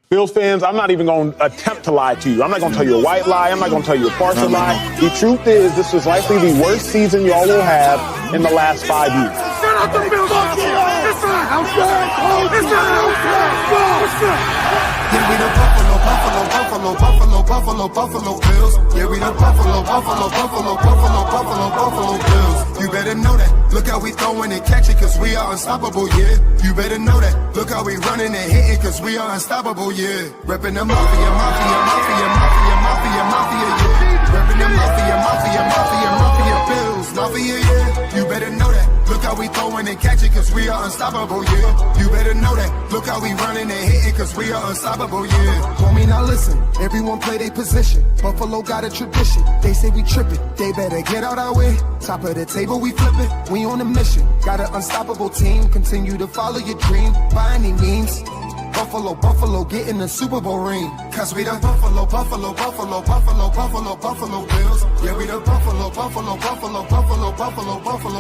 Bills fans, I'm not even going to attempt to lie to you. I'm not going to tell you a white lie. I'm not going to tell you a partial lie. The truth is, this was likely the worst season y'all will have in the last 5 years. Shut up the Bills! It's not outside! It's not outside! Yeah, we the Buffalo Bills. Yeah, we the Buffalo Bills. You better know that. Look how we throwing and catching, cause we are unstoppable, yeah. You better know that. Look how we running and hitting, cause we are unstoppable, yeah. Reppin' the mafia, yeah. Reppin' the mafia, Bills, mafia, yeah. You better know that. Look how we throwing and catching, cause we are unstoppable, yeah. You better know that. Look how we running and hitting, cause we are unstoppable, yeah. Homie, now listen. Everyone play their position. Buffalo got a tradition. They say we tripping. They better get out our way. Top of the table, we flipping. We on a mission. Got an unstoppable team. Continue to follow your dream by any means. Buffalo, get in the Super Bowl ring. Cause we the Buffalo Bills. Yeah, we the Buffalo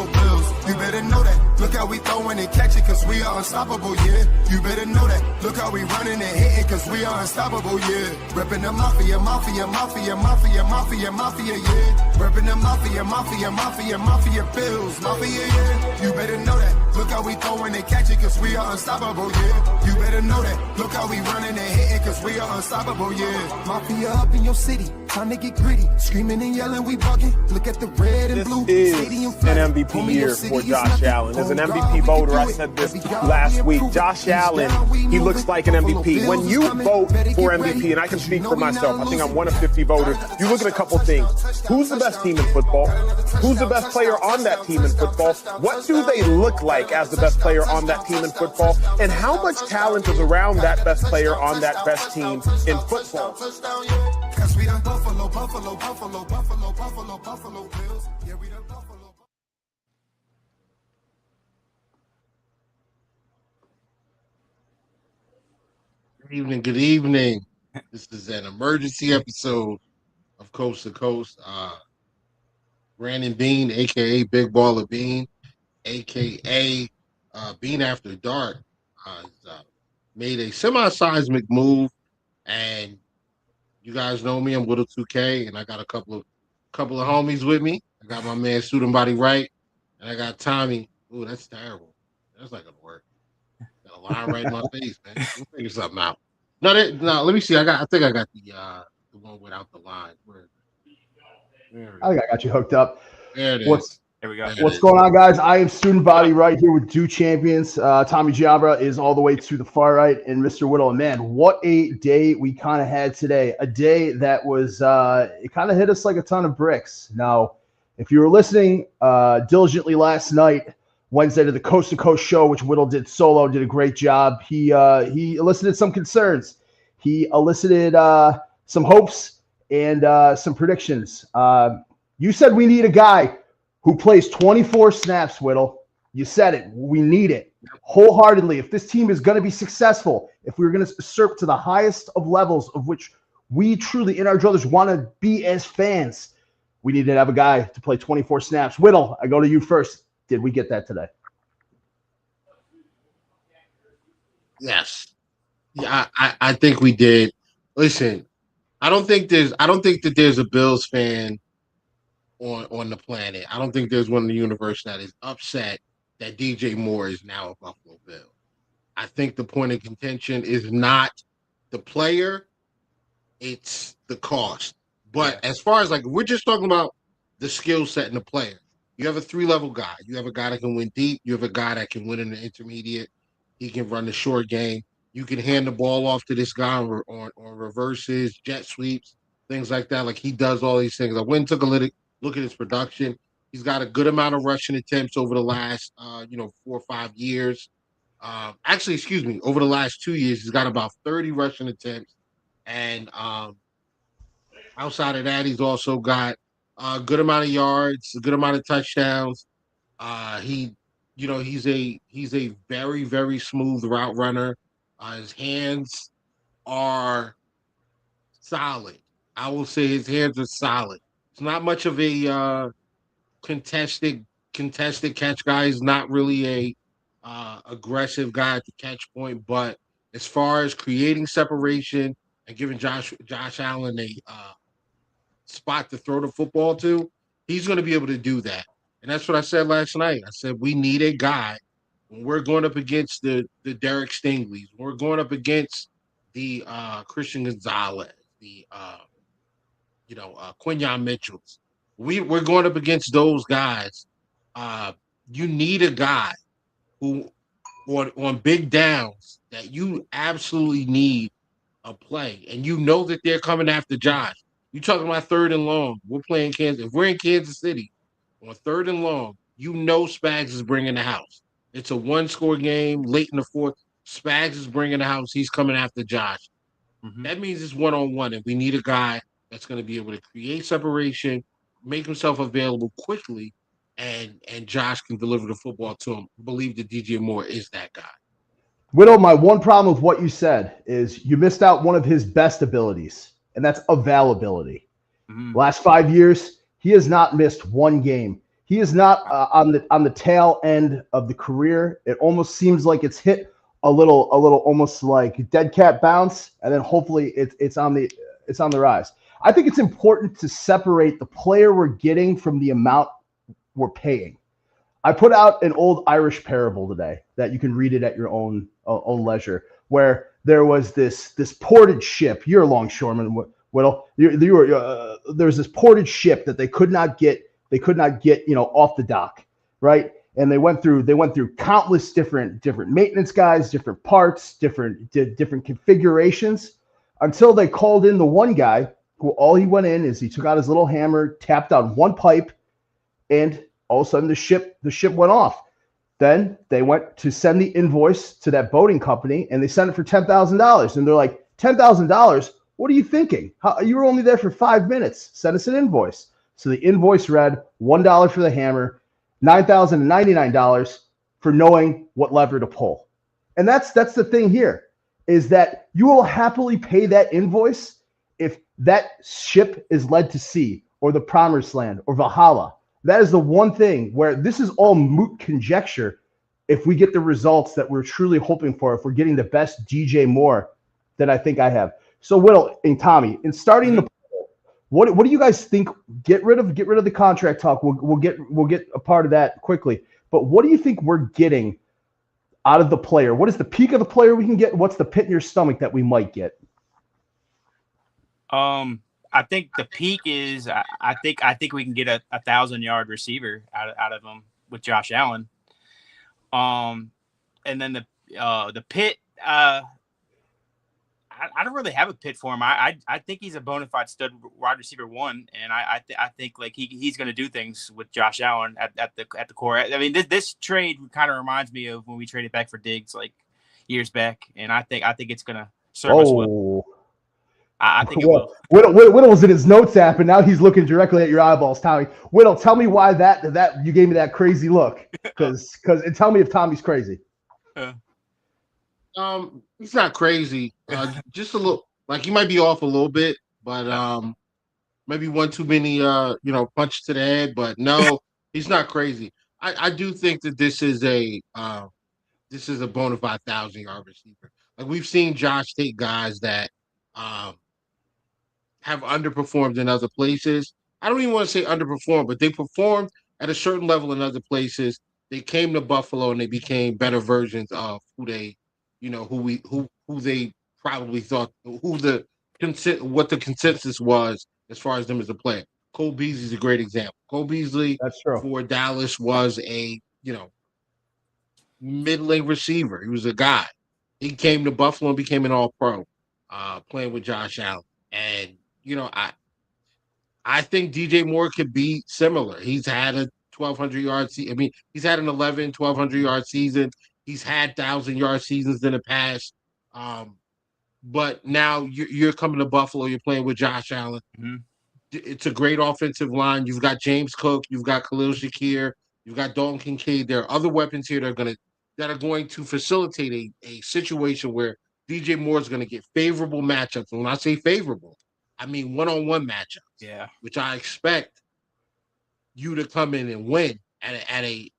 Bills. You better know that. Look how we throwing and catching, cause we are unstoppable, yeah. You better know that. Look how we running and hitting, cause we are unstoppable, yeah. Reppin' the mafia, yeah. Reppin' the mafia, Bills, mafia, yeah. You better know that. Look how we throwing and catching, cause we are unstoppable, yeah. You better know that. Look how we running and hitting, cause we are unstoppable, yeah. Mafia up in your city, time to get gritty. Screaming and yelling, we bugging. Look at the red and blue. This is an MVP year for Josh Allen. As an MVP voter, I said this last week. Josh Allen, he looks like an MVP. When you vote for MVP, and I can speak for myself, I think I'm one of 50 voters, you look at a couple things. Who's the best team in football? Who's the best player on that team in football? What do they look like as the best player on that team in football? And how much talent is around that best player on that best team in football? Good evening. This is an emergency episode of Coast to Coast. Brandon Bean, aka Big Baller Bean, aka Bean After Dark, made a semi-seismic move, and you guys know me. I'm Little 2K, and I got a couple of homies with me. I got my man Student Body Right, and I got Tommy. Ooh, that's terrible. That's not gonna work. Got a line right in my face, man. We'll figure something out. No, let me see. I think I got the one without the line. I think I got you hooked up. There it is. There we go. What's going on, guys? I am Student Body Right here with two champions. Tommy Giabra is all the way to the far right, and Mr. Whittle. And man, what a day we kind of had today. A day that was, it kind of hit us like a ton of bricks. Now, if you were listening diligently last night, Wednesday, to the Coast to Coast show, which Whittle did solo, did a great job. He elicited some concerns. He elicited some hopes and some predictions. You said we need a guy who plays 24 snaps, Whittle. You said it. We need it wholeheartedly. If this team is going to be successful, if we're going to usurp to the highest of levels of which we truly in our druthers want to be as fans, we need to have a guy to play 24 snaps. Whittle, I go to you first. Did we get that today? Yes. Yeah, I think we did. Listen, I don't think that there's a Bills fan on the planet. I don't think there's one in the universe that is upset that DJ Moore is now a Buffalo Bill. I think the point of contention is not the player, it's the cost. But as far as we're just talking about the skill set and the player. You have a 3-level guy. You have a guy that can win deep. You have a guy that can win in the intermediate. He can run the short game. You can hand the ball off to this guy on reverses, jet sweeps, things like that. Like, he does all these things. I went and took a look at his production. He's got a good amount of rushing attempts over the last 4 or 5 years. Over the last 2 years, he's got about 30 rushing attempts. And outside of that, he's also got a good amount of yards, a good amount of touchdowns. He's a very, very smooth route runner. His hands are solid. I will say his hands are solid. It's not much of a contested catch guy. He's not really a aggressive guy at the catch point, but as far as creating separation and giving Josh Allen a spot to throw the football to, he's going to be able to do that. And that's what I said last night. I said we need a guy when we're going up against the Derek Stingleys, when we're going up against the Christian Gonzalez, the Quinyon Mitchells. We're going up against those guys. You need a guy who on big downs that you absolutely need a play, and you know that they're coming after Josh. You talking about 3rd and long? We're playing Kansas. If we're in Kansas City on 3rd and long, you know Spags is bringing the house. It's a 1-score game late in the 4th. Spags is bringing the house. He's coming after Josh. Mm-hmm. That means it's 1-on-1, and we need a guy that's going to be able to create separation, make himself available quickly, and Josh can deliver the football to him. I believe that DJ Moore is that guy. Whittle, my one problem with what you said is you missed out one of his best abilities, and that's availability. Mm-hmm. Last 5 years, he has not missed one game. He is not on the tail end of the career. It almost seems like it's hit a little almost like dead cat bounce, and then hopefully it's on the rise. I think it's important to separate the player we're getting from the amount we're paying. I put out an old Irish parable today that you can read it at your own leisure, where there was this ported ship. You're a longshoreman, Whittle. There's this ported ship that they could not get off the dock, right? And they went through countless different maintenance guys, different parts, different configurations, until they called in the one guy who all he went in is he took out his little hammer, tapped on one pipe, and all of a sudden the ship went off. Then they went to send the invoice to that boating company, and they sent it for $10,000. And they're like, $10,000? What are you thinking? You were only there for 5 minutes. Send us an invoice. So the invoice read $1 for the hammer, $9,099 for knowing what lever to pull. And that's the thing here, is that you will happily pay that invoice if that ship is led to sea, or the Promised Land, or Valhalla. That is the one thing where this is all moot conjecture if we get the results that we're truly hoping for, if we're getting the best DJ Moore that I think I have. So Whittle and Tommy, in starting the poll, what do you guys think? Get rid of the contract talk. We'll get a part of that quickly. But what do you think we're getting out of the player? What is the peak of the player we can get? What's the pit in your stomach that we might get? I think the peak is I think we can get a 1,000-yard receiver out of him with Josh Allen. And then the pit, I don't really have a pit for him. I think he's a bona fide stud wide receiver 1, and I think like he's going to do things with Josh Allen at the core. I mean, this trade kind of reminds me of when we traded back for Diggs like years back, and I think it's going to serve us well. I think it will. Whittle was in his notes app, and now he's looking directly at your eyeballs, Tommy. Whittle, tell me why that you gave me that crazy look, because and tell me if Tommy's crazy. He's not crazy. Just a little, like he might be off a little bit, but maybe one too many punch to the head. But no, he's not crazy. I do think that this is a bona fide 1,000-yard receiver. Like we've seen Josh take guys that have underperformed in other places. I don't even want to say underperformed, but they performed at a certain level in other places. They came to Buffalo and they became better versions of who they probably thought, what the consensus was as far as them as a player. Cole Beasley is a great example. Cole Beasley, that's true, for Dallas was a mid-lane receiver. He was a guy. He came to Buffalo and became an all-pro, playing with Josh Allen. And I think DJ Moore could be similar. He's had a 1,200-yard season. I mean, he's had an 1,200-yard season. He's had 1,000-yard seasons in the past. But now you're coming to Buffalo. You're playing with Josh Allen. Mm-hmm. It's a great offensive line. You've got James Cook. You've got Khalil Shakir. You've got Dalton Kincaid. There are other weapons here that are going to facilitate a situation where DJ Moore is going to get favorable matchups. And when I say favorable, I mean one-on-one matchups. Yeah, which I expect you to come in and win at a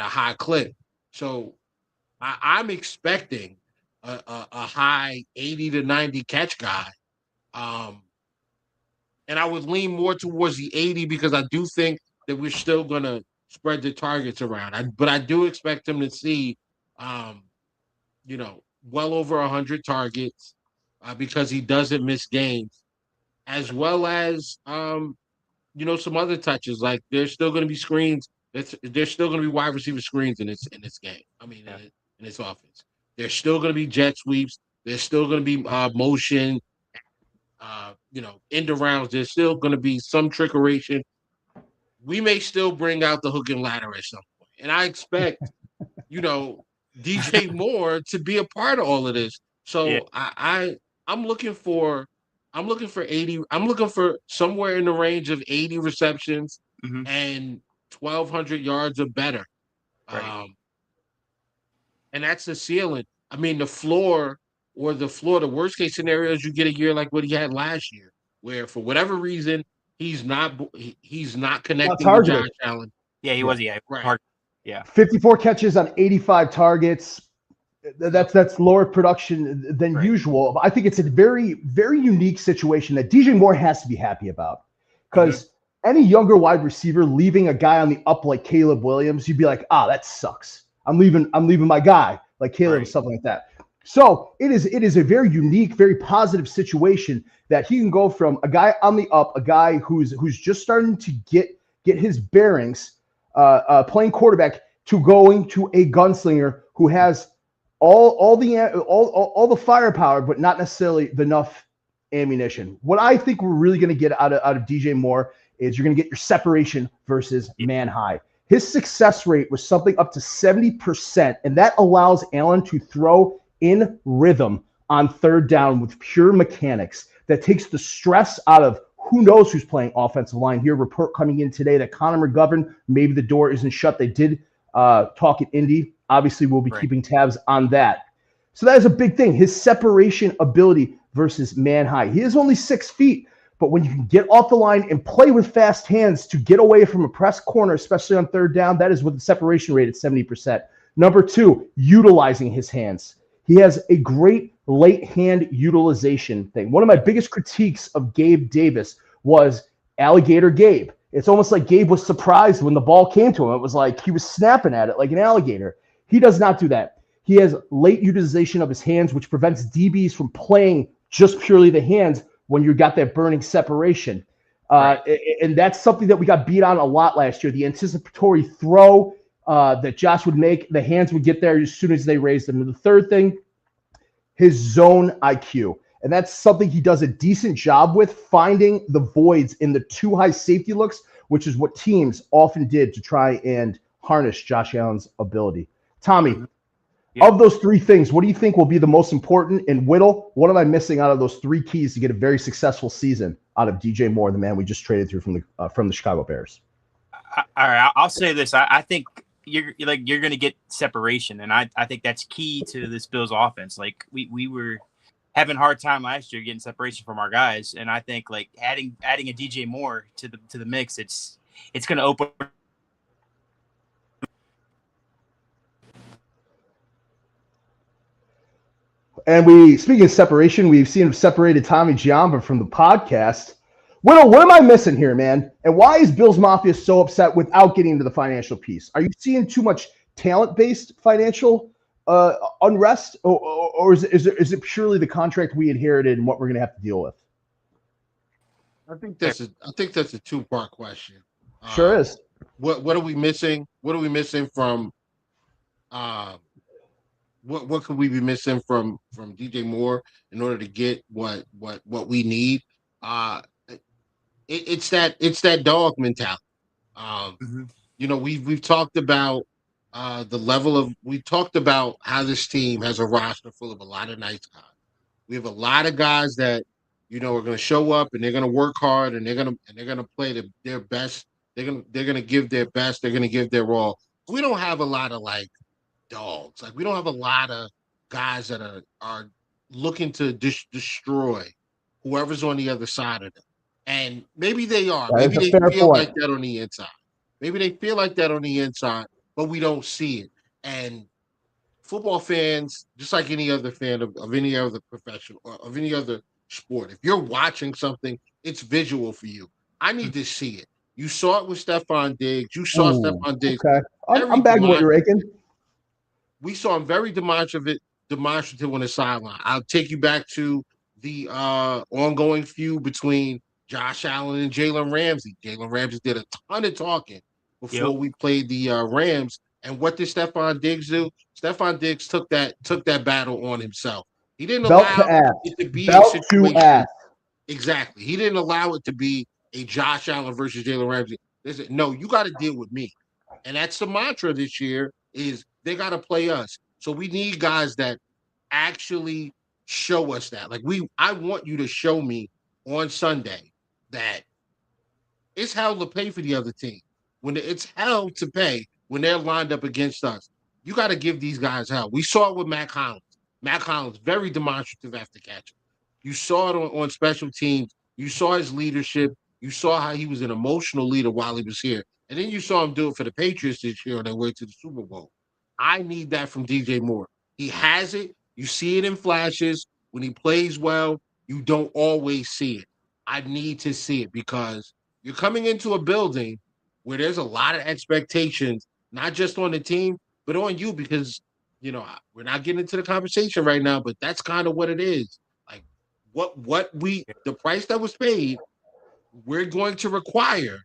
high clip. So I'm expecting a high 80 to 90 catch guy. And I would lean more towards the 80 because I do think that we're still going to spread the targets around. But I do expect him to see, well over 100 targets because he doesn't miss games, as well as, some other touches. Like there's still going to be screens. There's still going to be wide receiver screens in this game. I mean, in this offense, there's still going to be jet sweeps. There's still going to be motion. End rounds. There's still going to be some trickeration. We may still bring out the hook and ladder at some point, and I expect, DJ Moore to be a part of all of this. So I'm looking for 80. I'm looking for somewhere in the range of 80 receptions and 1,200 yards or better. Right. And that's the ceiling. I mean, the worst case scenario is you get a year like what he had last year, where for whatever reason he's not connecting with Josh Allen. Yeah, he was. Yeah, right. Yeah, 54 catches on 85 targets. That's lower production than usual. I think it's a very, very unique situation that DJ Moore has to be happy about, because any younger wide receiver leaving a guy on the up like Caleb Williams, you'd be like, that sucks. I'm leaving my guy like Caleb, something like that. So it is a very unique, very positive situation that he can go from a guy on the up, a guy who's just starting to get his bearings, playing quarterback, to going to a gunslinger who has all the firepower, but not necessarily enough ammunition. What I think we're really going to get out of DJ Moore is you're going to get your separation versus man high. His success rate was something up to 70%, and that allows Allen to throw in rhythm on third down with pure mechanics. That takes the stress out of who knows who's playing offensive line here. Report coming in today that Connor McGovern, maybe the door isn't shut. They did talk at Indy. Obviously, we'll be keeping tabs on that. So that is a big thing. His separation ability versus man high. He is only 6 feet, but when you can get off the line and play with fast hands to get away from a press corner, especially on third down, that is with the separation rate at 70%. Number 2, utilizing his hands. He has a great late hand utilization thing. One of my biggest critiques of Gabe Davis was Alligator Gabe. It's almost like Gabe was surprised when the ball came to him. It was like he was snapping at it like an alligator. He does not do that. He has late utilization of his hands, which prevents DBs from playing just purely the hands when you got that burning separation. And that's something that we got beat on a lot last year. The anticipatory throw that Josh would make, the hands would get there as soon as they raised them. And the third thing, his zone IQ. And that's something he does a decent job with, finding the voids in the too high safety looks, which is what teams often did to try and harness Josh Allen's ability. Tommy, of those 3 things, what do you think will be the most important? And Whittle, what am I missing out of those 3 keys to get a very successful season out of DJ Moore, the man we just traded through from the Chicago Bears? All right, I'll say this. I think you're going to get separation, and I think that's key to this Bills offense. Like we were having a hard time last year getting separation from our guys, and I think like adding a DJ Moore to the mix, it's going to open. And speaking of separation, we've seen him separated Tommy Giamba from the podcast. Well, what am I missing here, man? And why is Bills Mafia so upset without getting into the financial piece? Are you seeing too much talent-based financial unrest, or is it purely the contract we inherited and what we're going to have to deal with? I think that's a 2-part question. Sure is. What are we missing? What are we missing from? What could we be missing from DJ Moore in order to get what we need? It's that dog mentality. We've talked about the level of. We talked about how this team has a roster full of a lot of nice guys. We have a lot of guys that are going to show up and they're going to work hard and they're going to play their best. They're going to give their best. They're going to give their all. We don't have a lot of like dogs. Like we don't have a lot of guys that are looking to destroy whoever's on the other side of them. And maybe they are. Maybe they feel like that on the inside. Maybe they feel like that on the inside, but we don't see it. And football fans, just like any other fan of any other profession or of any other sport, if you're watching something, it's visual for you. I need to see it. You saw it with Stephon Diggs. You saw Ooh, Stephon Diggs. okay. I'm bagging what you're raking. We saw him very demonstrative on the sideline. I'll take you back to the ongoing feud between Josh Allen and Jalen Ramsey. Jalen Ramsey did a ton of talking before we played the Rams. And what did Stephon Diggs do? Stephon Diggs took that battle on himself. He didn't allow it to be a situation. Exactly. He didn't allow it to be a Josh Allen versus Jalen Ramsey. They said, no, you got to deal with me. And that's the mantra this year is they got to play us. So we need guys that actually show us that. Like I want you to show me on Sunday that it's hell to pay for the other team. When it's hell to pay when they're lined up against us. You got to give these guys hell. We saw it with Matt Collins. Matt Collins, very demonstrative after catching. You saw it on special teams. You saw his leadership. You saw how he was an emotional leader while he was here. And then you saw him do it for the Patriots this year on their way to the Super Bowl. I need that from DJ Moore. He has it. You see it in flashes. When he plays well, you don't always see it. I need to see it because you're coming into a building where there's a lot of expectations, not just on the team, but on you because, you know, we're not getting into the conversation right now, but that's kind of what it is. Like the price that was paid, we're going to require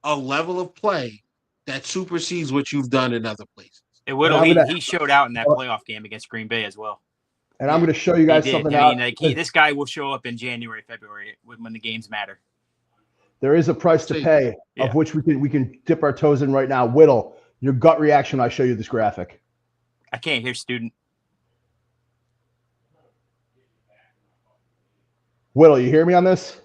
a level of play that supersedes what you've done in other places. It would. He showed out in that playoff game against Green Bay as well. And I'm going to show you guys something out. This guy will show up in January, February when the games matter. There is a price to pay of which we can dip our toes in right now. Whittle, your gut reaction when I show you this graphic. I can't hear student. Whittle, you hear me on this?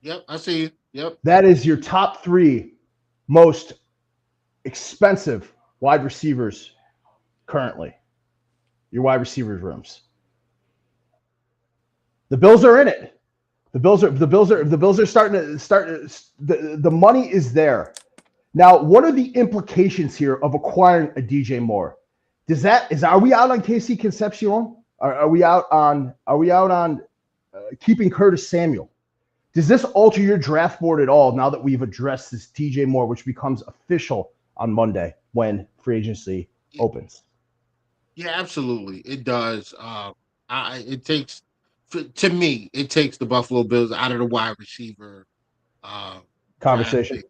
Yep, I see you. Yep. That is your top 3 most expensive wide receivers currently. Your wide receivers rooms. The Bills are in it. The Bills are starting to the money is there. Now, what are the implications here of acquiring a DJ Moore? Are we out on KC Concepcion? Are we out on keeping Curtis Samuel? Does this alter your draft board at all now that we've addressed this DJ Moore, which becomes official on Monday when free agency opens? Yeah, absolutely. It does. It takes the Buffalo Bills out of the wide receiver conversation.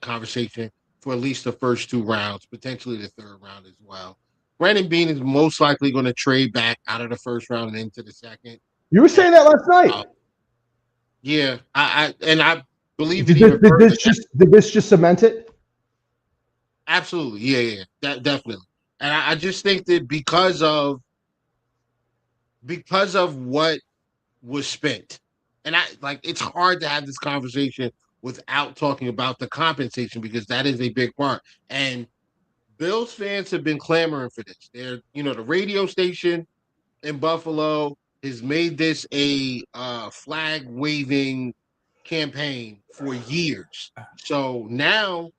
Conversation for at least the first 2 rounds, potentially the 3rd round as well. Brandon Beane is most likely going to trade back out of the 1st round and into the 2nd. You were saying that last night. Yeah, I believe did this just cement it? Absolutely, yeah, definitely. And I just think that because of what was spent, and it's hard to have this conversation without talking about the compensation because that is a big part. And Bills fans have been clamoring for this. They're, the radio station in Buffalo has made this a flag waving campaign for years. So now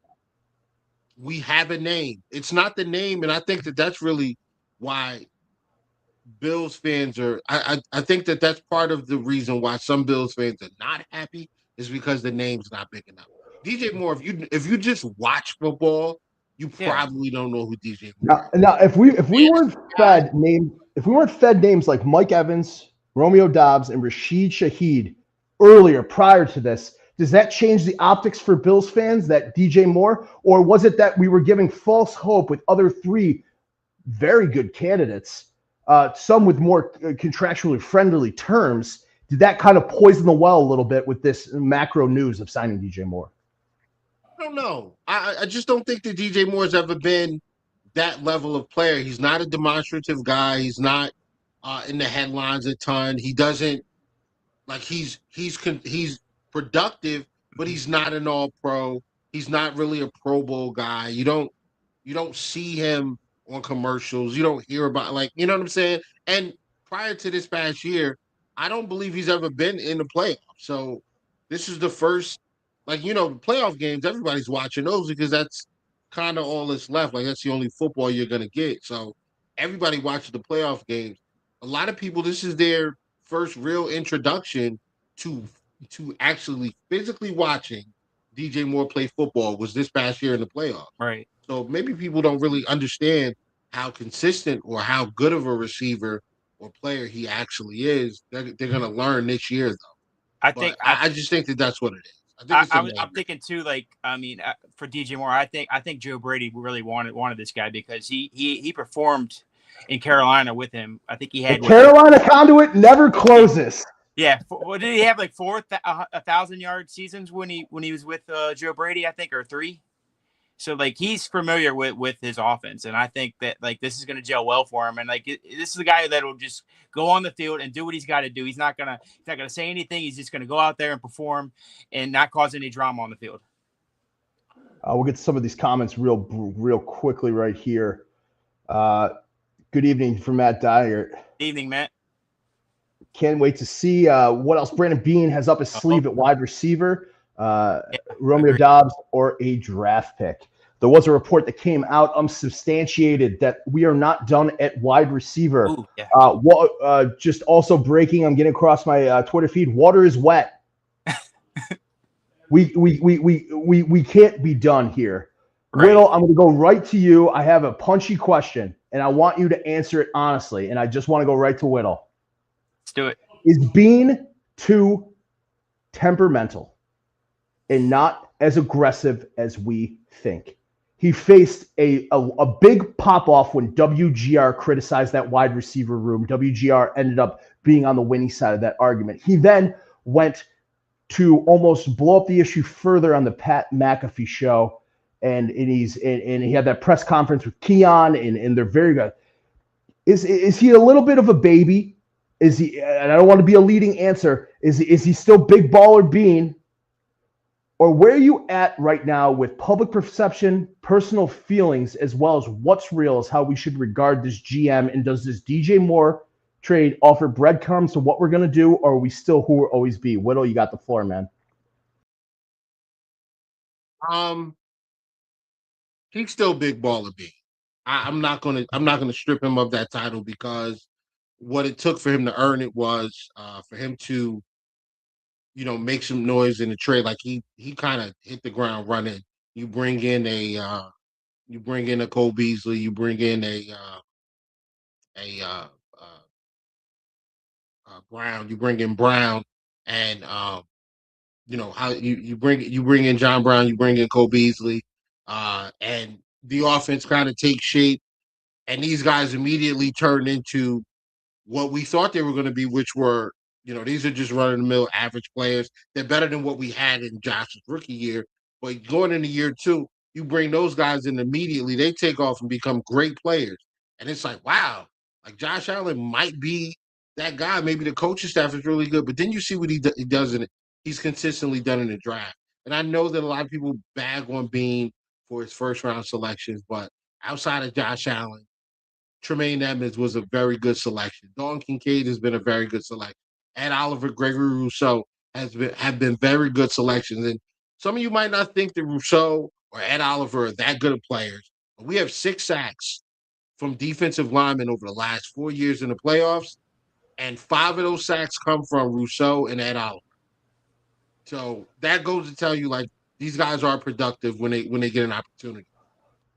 we have a name. It's not the name, and I think that that's really why Bills fans are. I think that that's part of the reason why some Bills fans are not happy is because the name's not big enough. DJ Moore, if you just watch football, you probably don't know who DJ Moore is. Now, if we weren't fed names like Mike Evans, Romeo Doubs, and Rashid Shaheed earlier prior to this, does that change the optics for Bills fans, that DJ Moore? Or was it that we were giving false hope with other 3 very good candidates, some with more contractually friendly terms? Did that kind of poison the well a little bit with this macro news of signing DJ Moore? I don't know. I just don't think that DJ Moore's ever been that level of player. He's not a demonstrative guy. He's not in the headlines a ton. He doesn't he's productive, but he's not an all-pro. He's not really a Pro Bowl guy. You don't see him on commercials. You don't hear about you know what I'm saying? And prior to this past year, I don't believe he's ever been in the playoffs. So this is the first, playoff games, everybody's watching those because that's kind of all that's left. That's the only football you're going to get. So everybody watches the playoff games. A lot of people, this is their first real introduction to actually physically watching DJ Moore play football was this past year in the playoffs. Right. So maybe people don't really understand how consistent or how good of a receiver or player he actually is. They're going to learn this year, though. I just think that that's what it is. I'm thinking too. Like, I mean, for DJ Moore, I think Joe Brady really wanted this guy because he performed in Carolina with him. I think he had the Carolina conduit never closes. Yeah, what did he have, like 1,000-yard seasons when he was with Joe Brady? I think, or 3. So like he's familiar with his offense, and I think that like this is going to gel well for him. And like this is a guy that will just go on the field and do what he's got to do. He's not gonna say anything. He's just going to go out there and perform and not cause any drama on the field. We'll get to some of these comments real quickly right here. Good evening from Matt Dyer. Evening, Matt. Can't wait to see what else Brandon Beane has up his sleeve at wide receiver. Romeo Doubs or a draft pick. There was a report that came out unsubstantiated that we are not done at wide receiver. Ooh, yeah. Just also breaking, I'm getting across my Twitter feed. Water is wet. we can't be done here. Right. Whittle, I'm going to go right to you. I have a punchy question, and I want you to answer it honestly. And I just want to go right to Whittle. Let's do it. Is Beane too temperamental and not as aggressive as we think? He faced a big pop-off when WGR criticized that wide receiver room. WGR ended up being on the winning side of that argument. He then went to almost blow up the issue further on the Pat McAfee show, and he had that press conference with Keon, and they're very good. Is he a little bit of a baby? Is he? And I don't want to be a leading answer. Is he still big baller Beane? Or where are you at right now with public perception, personal feelings, as well as what's real is how we should regard this GM? And does this DJ Moore trade offer breadcrumbs to what we're going to do, or are we still who we'll always be? Whittle, you got the floor, man. He's still big baller Beane. I'm not gonna strip him of that title because what it took for him to earn it was for him to, make some noise in the trade. Like he kind of hit the ground running. You bring in a Cole Beasley. You bring in a Brown. You bring in Brown, and how you bring in John Brown. You bring in Cole Beasley, and the offense kind of takes shape. And these guys immediately turned into what we thought they were going to be, which were, these are just run-of-the-mill average players. They're better than what we had in Josh's rookie year. But going into year 2, you bring those guys in immediately, they take off and become great players. And it's like, wow, like Josh Allen might be that guy. Maybe the coaching staff is really good. But then you see what he does in it. He's consistently done in the draft. And I know that a lot of people bag on Beane for his first-round selections, but outside of Josh Allen, Tremaine Edmonds was a very good selection. Dalton Kincaid has been a very good selection. Ed Oliver, Gregory Rousseau have been very good selections. And some of you might not think that Rousseau or Ed Oliver are that good of players, but we have 6 sacks from defensive linemen over the last 4 years in the playoffs, and 5 of those sacks come from Rousseau and Ed Oliver. So that goes to tell you, like, these guys are productive when they get an opportunity.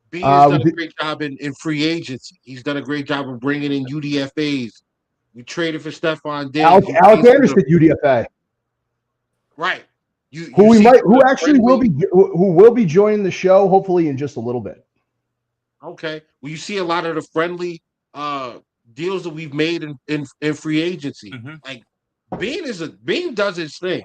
Beane has done a great job in free agency. He's done a great job of bringing in UDFAs. We traded for Stephon Diggs. Alec Anderson, UDFA. Right. Who will be joining the show hopefully in just a little bit. Okay. Well, you see a lot of the friendly deals that we've made in free agency. Mm-hmm. Like Beane does his thing.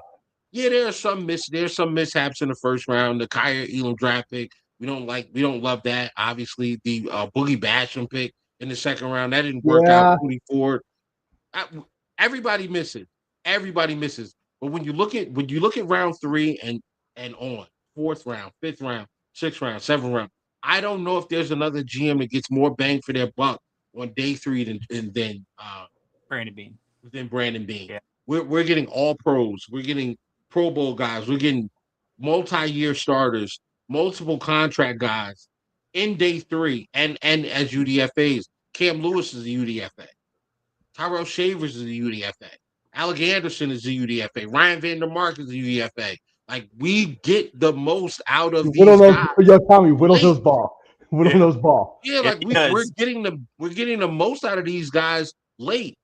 Yeah, there's some mishaps in the first round. The Kyer Elam draft pick. We don't love that. Obviously, the Boogie Basham pick in the second round, that didn't work out. 24. Everybody misses. But when you look at round 3 and on, 4th round, 5th round, 6th round, 7th round, I don't know if there's another GM that gets more bang for their buck on day 3 than Brandon Beane. Than Brandon Beane. Yeah. We're getting all pros. We're getting Pro Bowl guys. We're getting multi-year starters, multiple contract guys in day 3 and as UDFAs. Cam Lewis is a UDFA. Tyrell Shavers is a UDFA. Alec Anderson is a UDFA. Ryan Vandermark is a UDFA. Like, we get the most out of these guys. Tommy, whittle those ball. Whittle those ball. Yeah, like we're getting the most out of these guys late.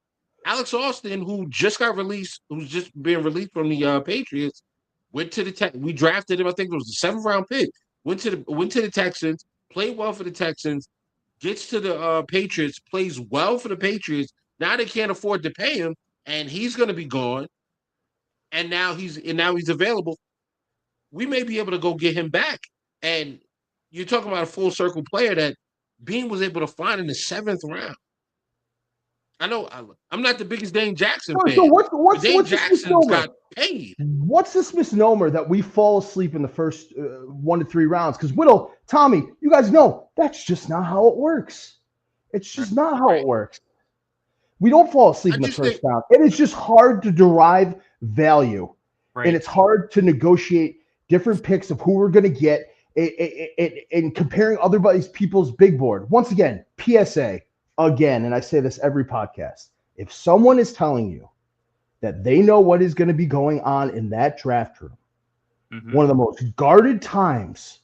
Alex Austin, who just got released, who's just been released from the Patriots, went to the we drafted him. I think it was the 7th round pick. Went to the Texans, played well for the Texans, gets to the Patriots, plays well for the Patriots. Now they can't afford to pay him, and he's going to be gone. And now he's available. We may be able to go get him back. And you're talking about a full circle player that Bean was able to find in the 7th round. I know I'm not the biggest Dane Jackson fan. So what's Dane Jackson's got paid. What's this misnomer that we fall asleep in the first 1 to 3 rounds? Because Whittle, Tommy, you guys know that's just not how it works. It's just not how it works. We don't fall asleep in the first round. It is just hard to derive value, and it's hard to negotiate different picks of who we're going to get and comparing other people's big board. Once again, PSA. Again, and I say this every podcast, if someone is telling you that they know what is going to be going on in that draft room, one of the most guarded times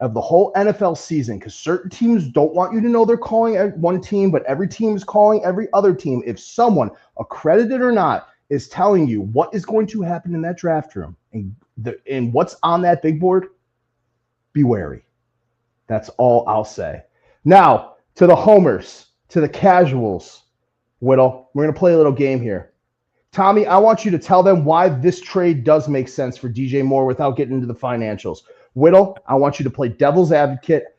of the whole NFL season, because certain teams don't want you to know they're calling one team, but every team is calling every other team. If someone, accredited or not, is telling you what is going to happen in that draft room and what's on that big board, be wary. That's all I'll say. Now, to the homers, to the casuals, Whittle, we're going to play a little game here. Tommy, I want you to tell them why this trade does make sense for DJ Moore without getting into the financials. Whittle, I want you to play devil's advocate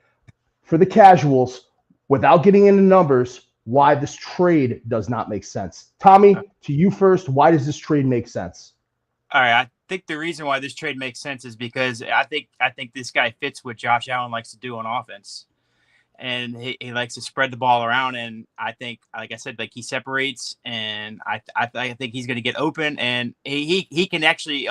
for the casuals without getting into numbers, why this trade does not make sense. Tommy, to you first, why does this trade make sense? All right, I think the reason why this trade makes sense is because I think this guy fits what Josh Allen likes to do on offense. And he likes to spread the ball around, and I think, like I said, like he separates, and I think he's going to get open, and he can actually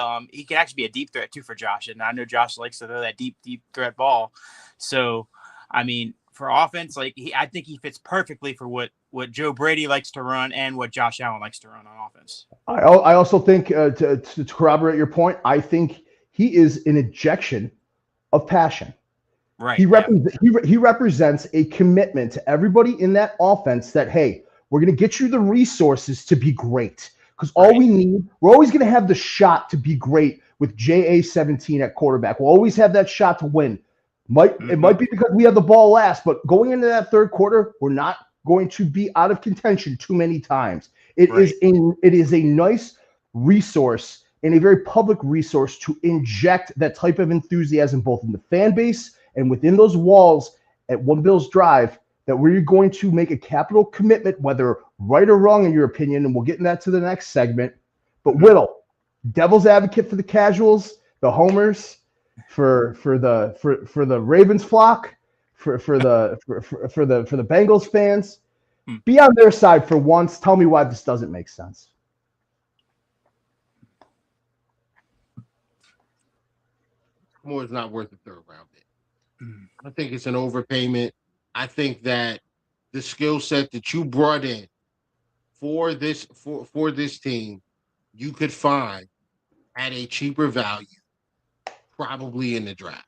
be a deep threat too for Josh, and I know Josh likes to throw that deep threat ball. So, I mean, for offense, I think he fits perfectly for what Joe Brady likes to run and what Josh Allen likes to run on offense. I also think to corroborate your point, I think he is an injection of passion. Right. He represents a commitment to everybody in that offense that, hey, we're going to get you the resources to be great. Because all we need, we're always going to have the shot to be great with JA-17 at quarterback. We'll always have that shot to win. It might be because we have the ball last, but going into that third quarter, we're not going to be out of contention too many times. It is a nice resource and a very public resource to inject that type of enthusiasm both in the fan base and within those walls at One Bills Drive, that we're going to make a capital commitment, whether right or wrong in your opinion, and we'll get into that to the next segment. But Whittle, devil's advocate for the casuals, the homers, for the Ravens flock, for the Bengals fans, be on their side for once. Tell me why this doesn't make sense. Moore is not worth a 3rd round pick. I think it's an overpayment. I think that the skill set that you brought in for this team, you could find at a cheaper value, probably in the draft.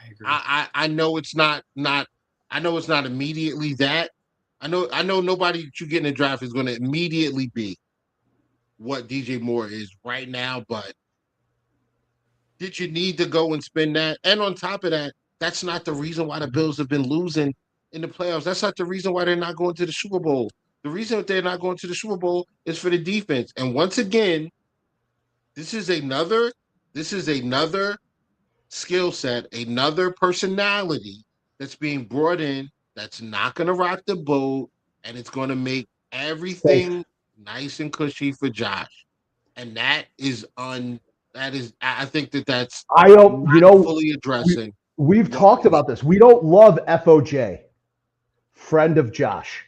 I agree. I know it's not. I know it's not immediately that. I know nobody that you get in the draft is going to immediately be what DJ Moore is right now. But did you need to go and spend that? And on top of that, that's not the reason why the Bills have been losing in the playoffs. That's not the reason why they're not going to the Super Bowl. The reason that they're not going to the Super Bowl is for the defense. And once again, this is another skill set, another personality that's being brought in that's not going to rock the boat, and it's going to make everything nice and cushy for Josh. And I think that's fully addressing. We've talked about this. We don't love FOJ, friend of Josh.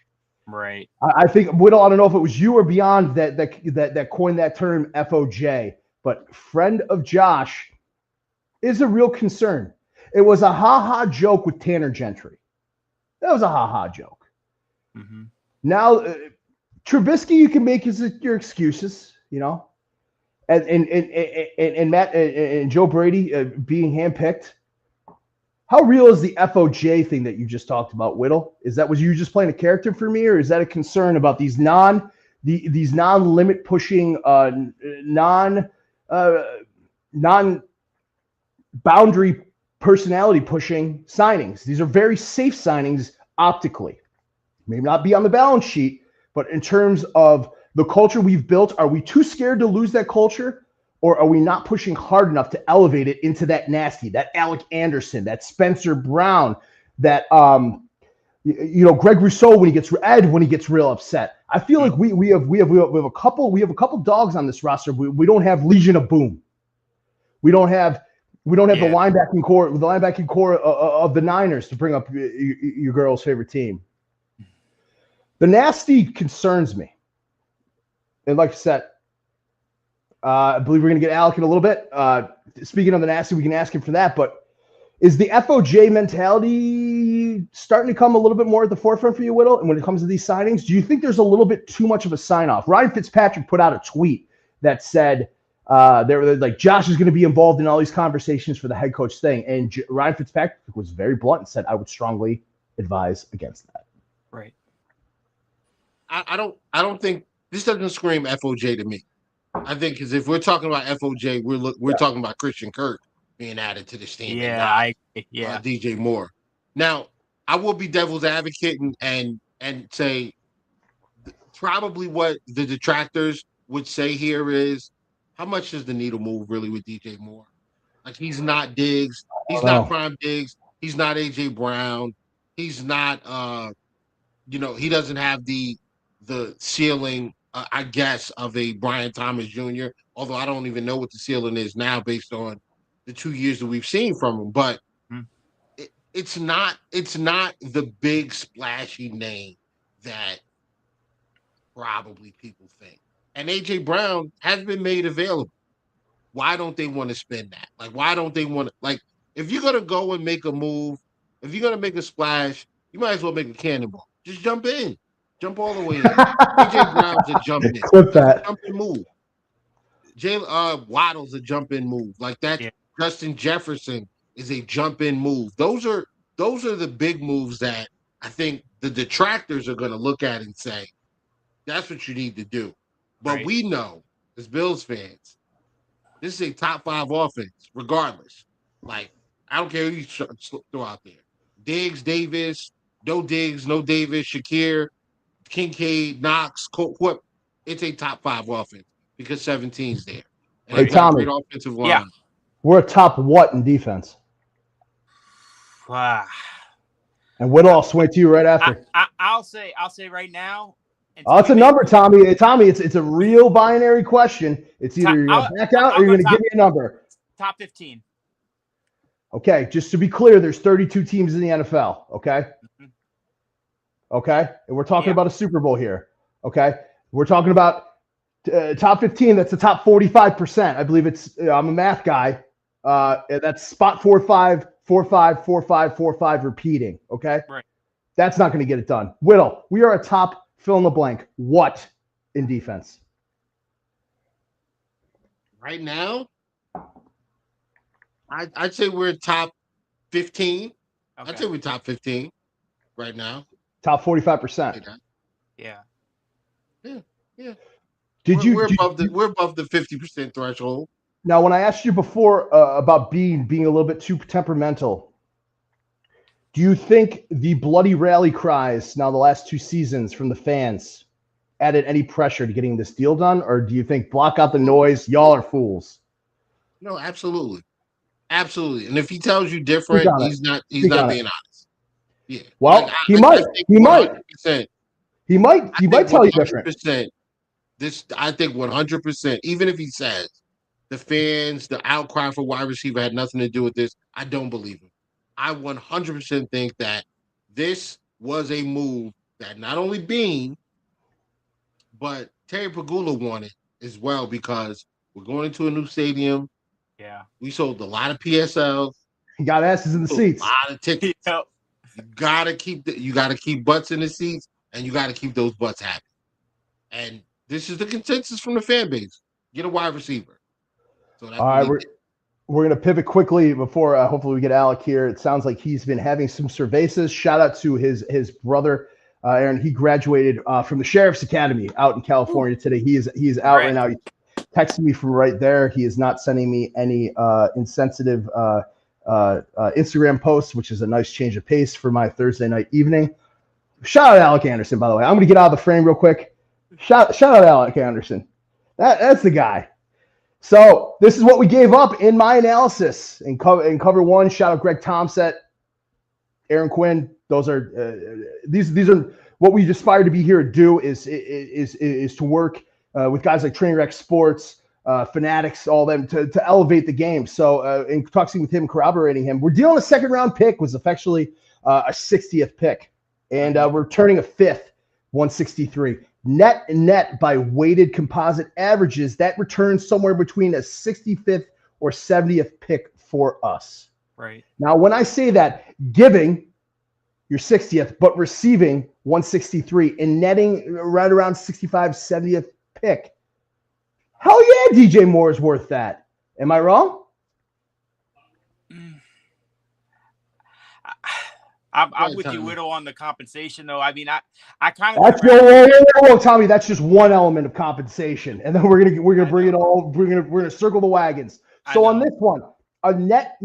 Right. I think, Whittle, I don't know if it was you or Beyond that coined that term FOJ, but friend of Josh is a real concern. It was a ha-ha joke with Tanner Gentry. That was a ha-ha joke. Mm-hmm. Now, Trubisky, you can make your excuses, and Matt and Joe Brady being handpicked. How real is the FOJ thing that you just talked about, Whittle? Was you just playing a character for me, or is that a concern about these non-limit pushing, non-boundary personality pushing signings? These are very safe signings optically. Maybe not be on the balance sheet, but in terms of the culture we've built, are we too scared to lose that culture? Or are we not pushing hard enough to elevate it into that nasty, that Alec Anderson, that Spencer Brown, that Greg Rousseau when he gets real upset? I feel like we have a couple dogs on this roster. We don't have Legion of Boom. We don't have the linebacking core of the Niners to bring up your girl's favorite team. The nasty concerns me, and like I said. I believe we're going to get Alec in a little bit. Speaking of the nasty, we can ask him for that. But is the FOJ mentality starting to come a little bit more at the forefront for you, Whittle? And when it comes to these signings, do you think there's a little bit too much of a sign-off? Ryan Fitzpatrick put out a tweet that said Josh is going to be involved in all these conversations for the head coach thing. And Ryan Fitzpatrick was very blunt and said, I would strongly advise against that. Right. I don't think this doesn't scream FOJ to me. I think because if we're talking about FOJ, we're talking about Christian Kirk being added to this team. DJ Moore. Now, I will be devil's advocate and say probably what the detractors would say here is how much does the needle move really with DJ Moore? Like he's not Diggs, he's not Prime Diggs, he's not AJ Brown, he's not he doesn't have the ceiling. I guess of a Brian Thomas Jr., although I don't even know what the ceiling is now based on the 2 years that we've seen from him. But it's not the big splashy name that probably people think. And AJ Brown has been made available. Why don't they want to spend that? Like, why don't they want to if you're gonna go and make a move, if you're gonna make a splash, you might as well make a cannonball. Just jump in. Jump all the way in. AJ Brown's a jump in. Clip that. Jump in move. Waddle's a jump in move. Like that. Yeah. Justin Jefferson is a jump in move. Those are the big moves that I think the detractors are going to look at and say, that's what you need to do. But we know as Bills fans, this is a top 5 offense, regardless. Like, I don't care who you throw out there. Diggs, Davis, no Diggs, no Davis, Shakir, Kincaid, Knox, it's a top 5 offense because 17's there. And hey, Tommy, great offensive line. Yeah. We're a top what in defense? Wow. And Whittle, I'll swing to you right after. I'll say right now. It's a number, Tommy. Tommy, it's a real binary question. It's either you're going to back out or you're going to give me a number. Top 15. Okay, just to be clear, there's 32 teams in the NFL, okay? Mm-hmm. Okay, and we're talking about a Super Bowl here. Okay, we're talking about top 15. That's the top 45%. I believe it's. I'm a math guy. That's spot 4-5, 4-5, 4-5, 4-5 repeating. Okay, right. That's not going to get it done. Whittle, we are a top fill in the blank. What in defense? Right now, I'd say we're top 15. Okay. I'd say we're top 15 right now. Top 45%. Yeah. We're above the 50% threshold. Now, when I asked you before about being a little bit too temperamental, do you think the bloody rally cries now the last 2 seasons from the fans added any pressure to getting this deal done, or do you think block out the noise? Y'all are fools. No, absolutely. And if he tells you different, he's not being honest. Yeah. Well, he might tell you different. I think 100%, even if he says the fans, the outcry for wide receiver had nothing to do with this, I don't believe him. I 100% think that this was a move that not only Bean, but Terry Pagula wanted as well, because we're going into a new stadium. Yeah. We sold a lot of PSLs. He got asses in the seats. A lot of tickets. Yep. You gotta keep butts in the seats. and you got to keep those butts happy. And this is the consensus from the fan base: get a wide receiver. So that's All right, we're going to pivot quickly before hopefully we get Alec here. It sounds like he's been having some cervezas. Shout out to his brother, Aaron. He graduated from the Sheriff's Academy out in California today. He is out right now. He's texting me from right there. He is not sending me any insensitive Instagram posts, which is a nice change of pace for my Thursday night evening. Shout out Alec Anderson, by the way. I'm going to get out of the frame real quick. Shout out Alec Anderson. That's the guy. So this is what we gave up in my analysis in cover one. Shout out Greg Tomset, Aaron Quinn. Those are these are what we aspire to be here to do is to work with guys like Trainwreck Sports, Fanatics, all them to elevate the game. So in talking with him, corroborating him, we're dealing a second round pick was effectually a 60th pick, and we're turning a fifth, 163. Net by weighted composite averages, that returns somewhere between a 65th or 70th pick for us. Right. Now, when I say that, giving your 60th, but receiving 163 and netting right around 65, 70th pick, hell yeah, DJ Moore is worth that. Am I wrong? I'm with you, Whittle, on the compensation, though. I mean, I kind of. That's whoa, Tommy. That's just one element of compensation, and then we're gonna bring it all. We're gonna circle the wagons. So on this one, a net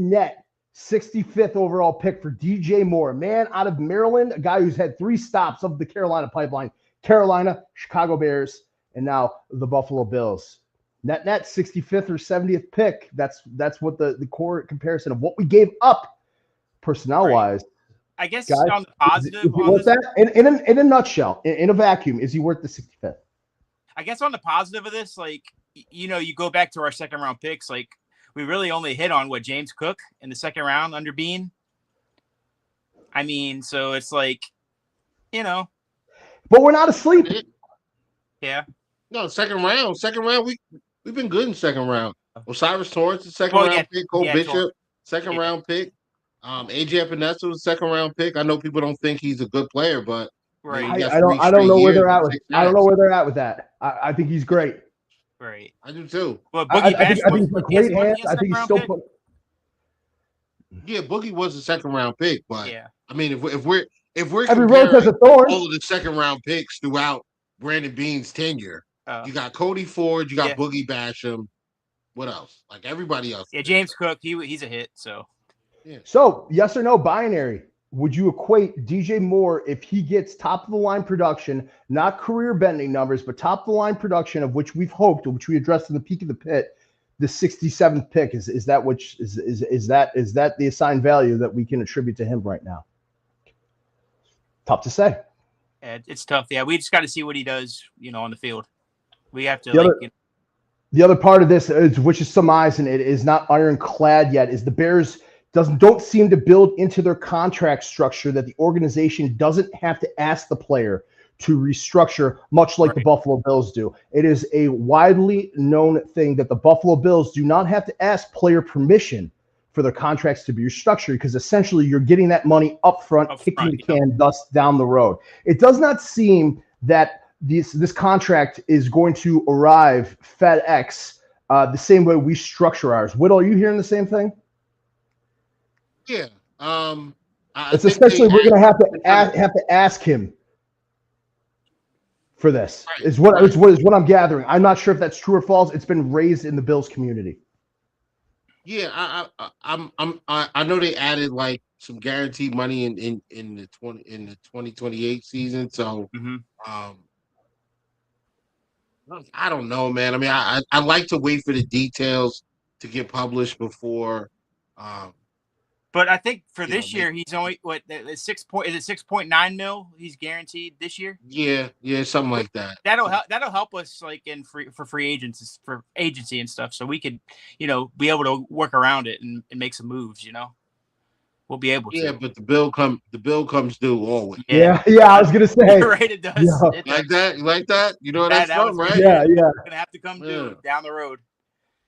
65th overall pick for DJ Moore, man out of Maryland, a guy who's had 3 stops of the Carolina pipeline: Carolina, Chicago Bears, and now the Buffalo Bills. Net 65th or 70th pick. That's what the core comparison of what we gave up personnel wise. I guess guys, on the positive, is he worth that? In a nutshell, in a vacuum, is he worth the 65th? I guess on the positive of this, like, you know, you go back to our second round picks, like we really only hit on James Cook in the second round under Bean. I mean, so it's like, you know, but we're not asleep. Yeah. No, second round. We've been good in second round. Osiris Torrance, the second round pick. Cole Bishop, second round pick. AJ Epinesa was a second round pick. I know people don't think he's a good player, but I don't know where they're at with. I don't know where they're at with that. I think he's great. Right. I do too. But I think he's a great hands. I think he's still. Yeah, Boogie was a second round pick, but I mean, if we're every road has a thorn. All of the second round picks throughout Brandon Bean's tenure, you got Cody Ford, you got Boogie Basham. What else? Like everybody else. Yeah, James Cook, he's a hit. So. Yeah. So, yes or no binary, would you equate DJ Moore if he gets top of the line production, not career bending numbers, but top of the line production of which we've hoped, which we addressed in the peak of the pit, the 67th pick is that the assigned value that we can attribute to him right now? Tough to say. It's tough. Yeah, we just got to see what he does, you know, on the field. We have to the other part of this is, which is surmising it is not ironclad yet, is the Bears don't seem to build into their contract structure that the organization doesn't have to ask the player to restructure, much like the Buffalo Bills do. It is a widely known thing that the Buffalo Bills do not have to ask player permission for their contracts to be restructured, because essentially you're getting that money up front, kicking the can thus down the road. It does not seem that this contract is going to arrive FedEx the same way we structure ours. Whittle, are you hearing the same thing? Yeah. It's essentially we're going to have to ask him for this. Is what I'm gathering. I'm not sure if that's true or false. It's been raised in the Bills community. Yeah, I know they added like some guaranteed money in the 2028 season. So I don't know, man. I mean, I like to wait for the details to get published before. But I think for this year, he's only is it 6.9 mil? He's guaranteed this year. Yeah, something like that. That'll help us like for free agents for agency and stuff, so we could, you know, be able to work around it and make some moves. You know, we'll be able to. Yeah, but the bill comes due always. Yeah. I was gonna say. You're right, it does. Yeah. You like that? You know what that's from, right? Yeah. Gonna have to come due down the road.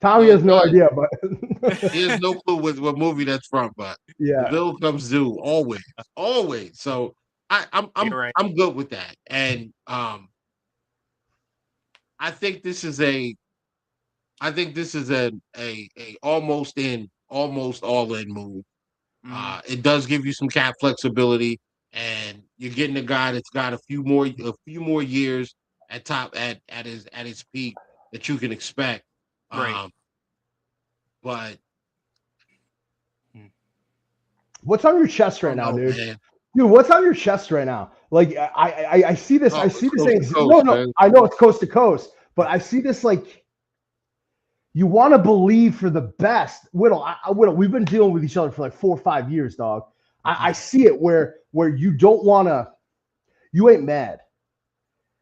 Tommy has no idea, but he has no clue what movie that's from. But the bill comes due always. So I'm You're right. I'm good with that, and I think this is a almost all in move. It does give you some cap flexibility, and you're getting a guy that's got a few more years at his peak that you can expect. Right. But What's on your chest right I now, don't know, dude? man. Dude, what's on your chest right now? Like I see this. I Oh, see it's this. coast to No, coast, no. man. I know it's coast to coast, but I see this like you want to believe for the best. Whittle, Whittle, we've been dealing with each other for like 4 or 5 years, dog. I see it where you don't want to. You ain't mad.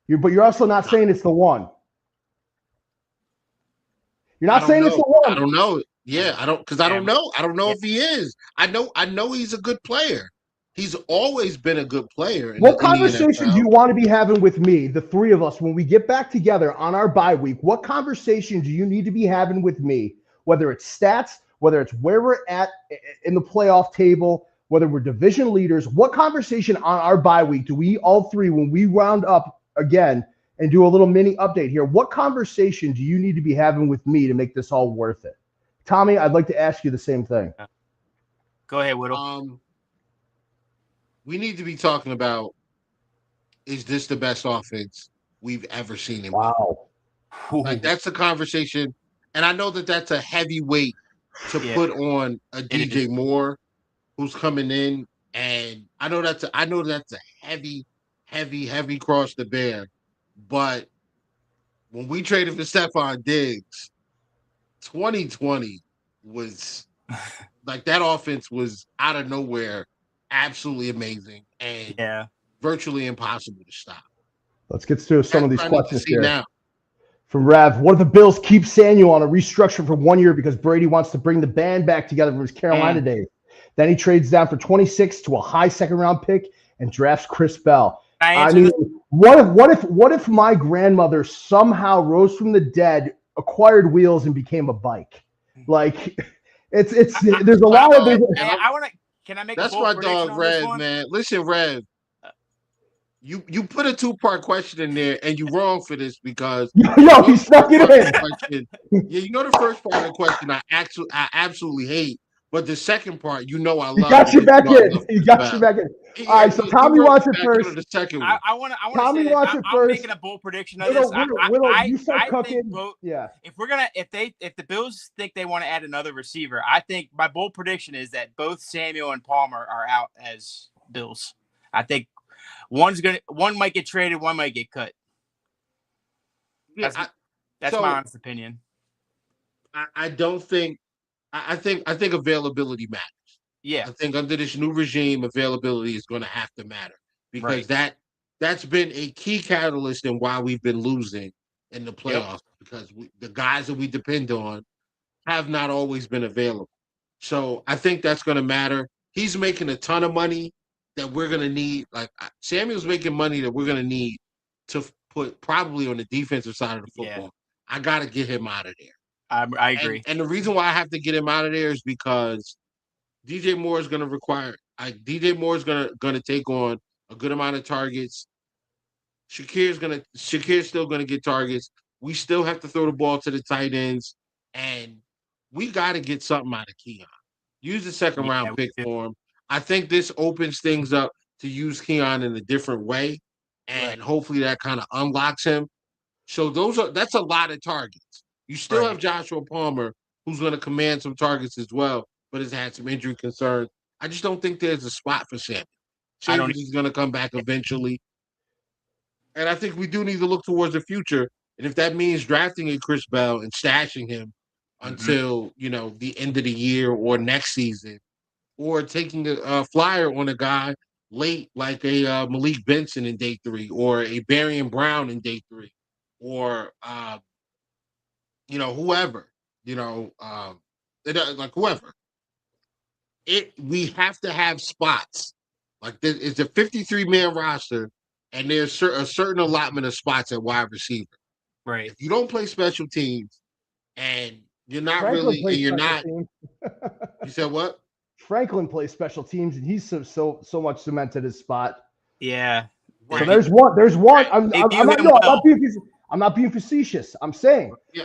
But you're also not saying it's the one. You're not saying it's the one. I don't know. Yeah, I don't because I don't know. I don't know Yeah. if he is. I know he's a good player. He's always been a good player. What conversation do you want to be having with me, the three of us, when we get back together on our bye week? What conversation do you need to be having with me? Whether it's stats, whether it's where we're at in the playoff table, whether we're division leaders, what conversation on our bye week do we all three, when we round up again and do a little mini update here, what conversation do you need to be having with me to make this all worth it? Tommy, I'd like to ask you the same thing. Go ahead, Whittle. We need to be talking about, is this the best offense we've ever seen him? Wow. Like, that's the conversation. And I know that that's a heavy weight to put on a DJ Moore who's coming in. And I know that's a heavy cross to bear. But when we traded for Stephon Diggs, 2020 was like, that offense was out of nowhere, absolutely amazing and virtually impossible to stop. Let's get to some of these questions here. Now. From Rev, what if the Bills keep Samuel on a restructure for 1 year because Brady wants to bring the band back together from his Carolina days? Then he trades down for 26 to a high second-round pick and drafts Chris Bell. I mean, what if my grandmother somehow rose from the dead, acquired wheels, and became a bike? Like, it's there's a lot of. I want to. Can I make? That's a my dog, Rev, man. Listen, Rev. You put a 2-part question in there, and you're wrong for this because he snuck it in. Yeah, you know the first part of the question I absolutely hate, but the second part, I love. He got you back in. He got you back in. All right, so Tommy wants it first. The second one. I want to. Tommy wants it first. I'm making a bold prediction of this. You start cooking. If the Bills think they want to add another receiver, I think my bold prediction is that both Samuel and Palmer are out as Bills. I think one might get traded, one might get cut. That's my honest opinion. I don't think. I think availability matters. Yeah, I think under this new regime, availability is going to have to matter because that's been a key catalyst in why we've been losing in the playoffs because the guys that we depend on have not always been available. So I think that's going to matter. He's making a ton of money that we're going to need. Like, Samuel's making money that we're going to need to put probably on the defensive side of the football. Yeah. I got to get him out of there. I agree. And the reason why I have to get him out of there is because DJ Moore is going to require. DJ Moore is going to take on a good amount of targets. Shakir's still going to get targets. We still have to throw the ball to the tight ends, and we got to get something out of Keon. Use the second round pick for him. I think this opens things up to use Keon in a different way, and hopefully that kind of unlocks him. So that's a lot of targets. You still have Joshua Palmer, who's going to command some targets as well, but has had some injury concerns. I just don't think there's a spot for Samuel. He's going to come back eventually. And I think we do need to look towards the future. And if that means drafting a Chris Bell and stashing him until, the end of the year or next season, or taking a flyer on a guy late like a Malik Benson in day 3 or a Barian Brown in day 3 or, whoever, like whoever. We have to have spots. Like, it's a 53-man roster, and there's a certain allotment of spots at wide receiver. Right. If you don't play special teams, and you're not you said what? Franklin plays special teams, and he's so much cemented his spot. Yeah. So there's one. There's one. I'm not being facetious. I'm saying Yeah.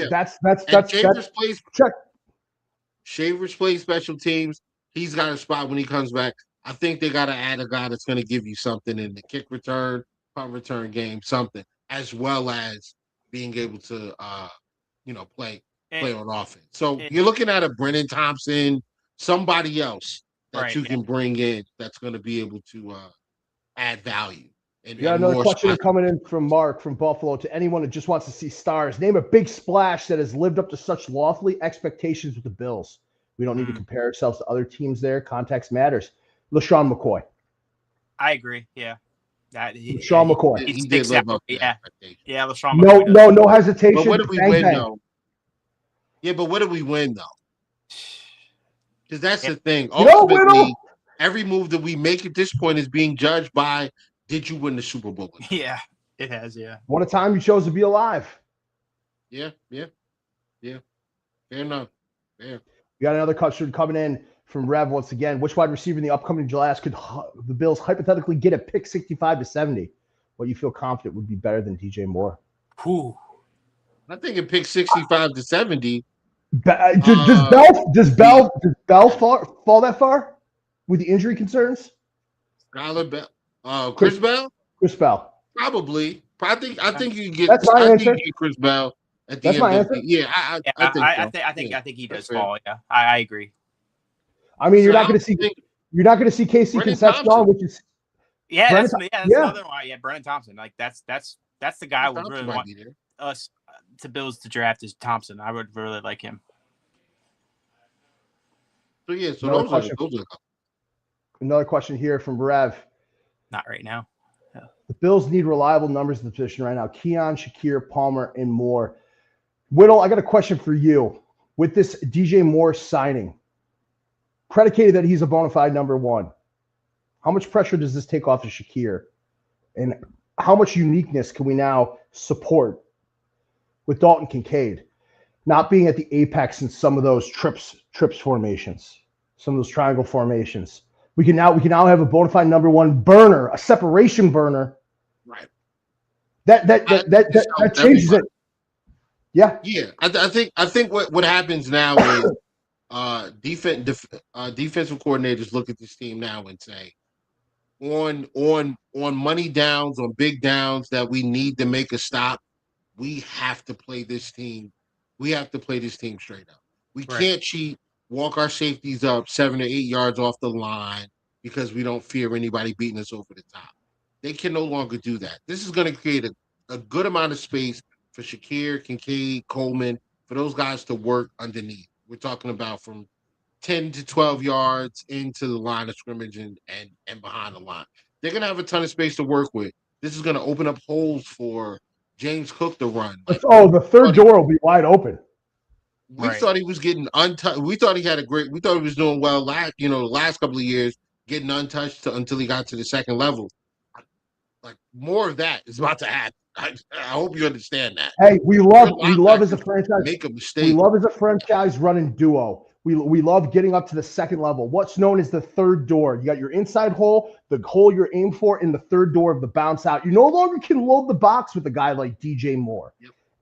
that's check. Shavers plays special teams. He's got a spot when he comes back. I think they got to add a guy that's going to give you something in the kick return, punt return game, something, as well as being able to, play on offense. So you're looking at a Brennan Thompson, somebody else that you can bring in that's going to be able to add value. You got another question coming in from Mark from Buffalo. To anyone who just wants to see stars, name a big splash that has lived up to such lofty expectations with the Bills. We don't need to compare ourselves to other teams there. Context matters. LaShawn McCoy. I agree. Yeah. LaShawn McCoy. He did live up to Yeah, LaShawn McCoy. No hesitation. But what did we win, though? Yeah, but what did we win, though? Because that's the thing. Ultimately, every move that we make at this point is being judged by, did you win the Super Bowl? Yeah, it has, yeah. What a time you chose to be alive. Yeah. Fair enough. Yeah. We got another question coming in from Rev once again. Which wide receiver in the upcoming draft could the Bills hypothetically get a pick 65 to 70? What you feel confident would be better than DJ Moore? Whew. I think it picked 65 to 70. Does Bell fall that far with the injury concerns? Skylar Bell, Chris Bell. Chris Bell, probably. I think you can get. That's my answer. Chris Bell at the That's end. My answer. Yeah, I think he does fall. Yeah, I agree. I mean, you're not going to see Casey Concepcion, which is that's another one. Yeah, Brennan Thompson. Like that's the guy we really want us to Bills to draft is Thompson. I would really like him. So yeah, those are another question here from Rev. Not right now. No. The Bills need reliable numbers in the position right now. Keon, Shakir, Palmer, and Moore. Whittle, I got a question for you. With this DJ Moore signing, predicated that he's a bona fide number one, how much pressure does this take off of Shakir? And how much uniqueness can we now support with Dalton Kincaid not being at the apex in some of those trips formations, some of those triangle formations? We can now have a bona fide number one burner, a separation burner. Right. That changes it. Yeah. Yeah. I think what happens now is defensive coordinators look at this team now and say, on money downs, on big downs that we need to make a stop, we have to play this team. We have to play this team straight up. We can't cheat, walk our safeties up 7 or 8 yards off the line because we don't fear anybody beating us over the top. They can no longer do that. This is going to create a good amount of space for Shakir, Kincaid, Coleman, for those guys to work underneath. We're talking about from 10 to 12 yards into the line of scrimmage and behind the line. They're going to have a ton of space to work with. This is going to open up holes for James Cook to run. The third door will be wide open. We thought he was getting untouched. We thought he was doing well the last couple of years, getting untouched until he got to the second level. Like, more of that is about to happen. I hope you understand that. Hey, we love as a franchise. Make a mistake. We love as a franchise running duo. We love getting up to the second level. What's known as the third door. You got your inside hole, the hole you're aimed for, and the third door of the bounce out. You no longer can load the box with a guy like DJ Moore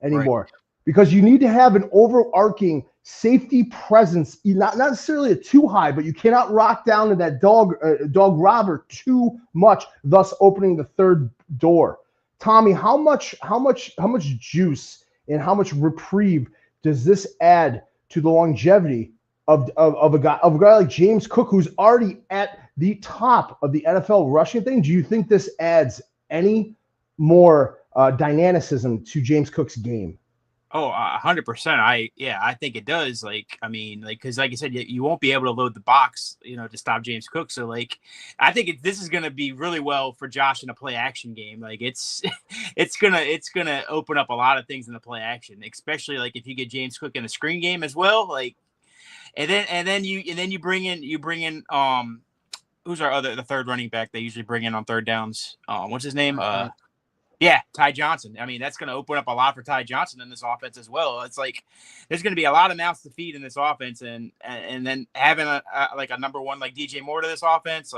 anymore because you need to have an overarching safety presence, not necessarily a too high, but you cannot rock down to that dog robber too much, thus opening the third door. Tommy, how much juice and how much reprieve does this add to the longevity of a guy like James Cook, who's already at the top of the NFL rushing thing? Do you think this adds any more dynamicism to James Cook's game? Oh, 100%. I think it does. Because like I said, you won't be able to load the box, to stop James Cook. So, I think this is going to be really well for Josh in a play action game. Like it's gonna open up a lot of things in the play action, especially if you get James Cook in a screen game as well. And then you bring in who's the third running back they usually bring in on third downs? What's his name? Ty Johnson. I mean, that's going to open up a lot for Ty Johnson in this offense as well. It's there's going to be a lot of mouths to feed in this offense, and then having a number one like DJ Moore to this offense,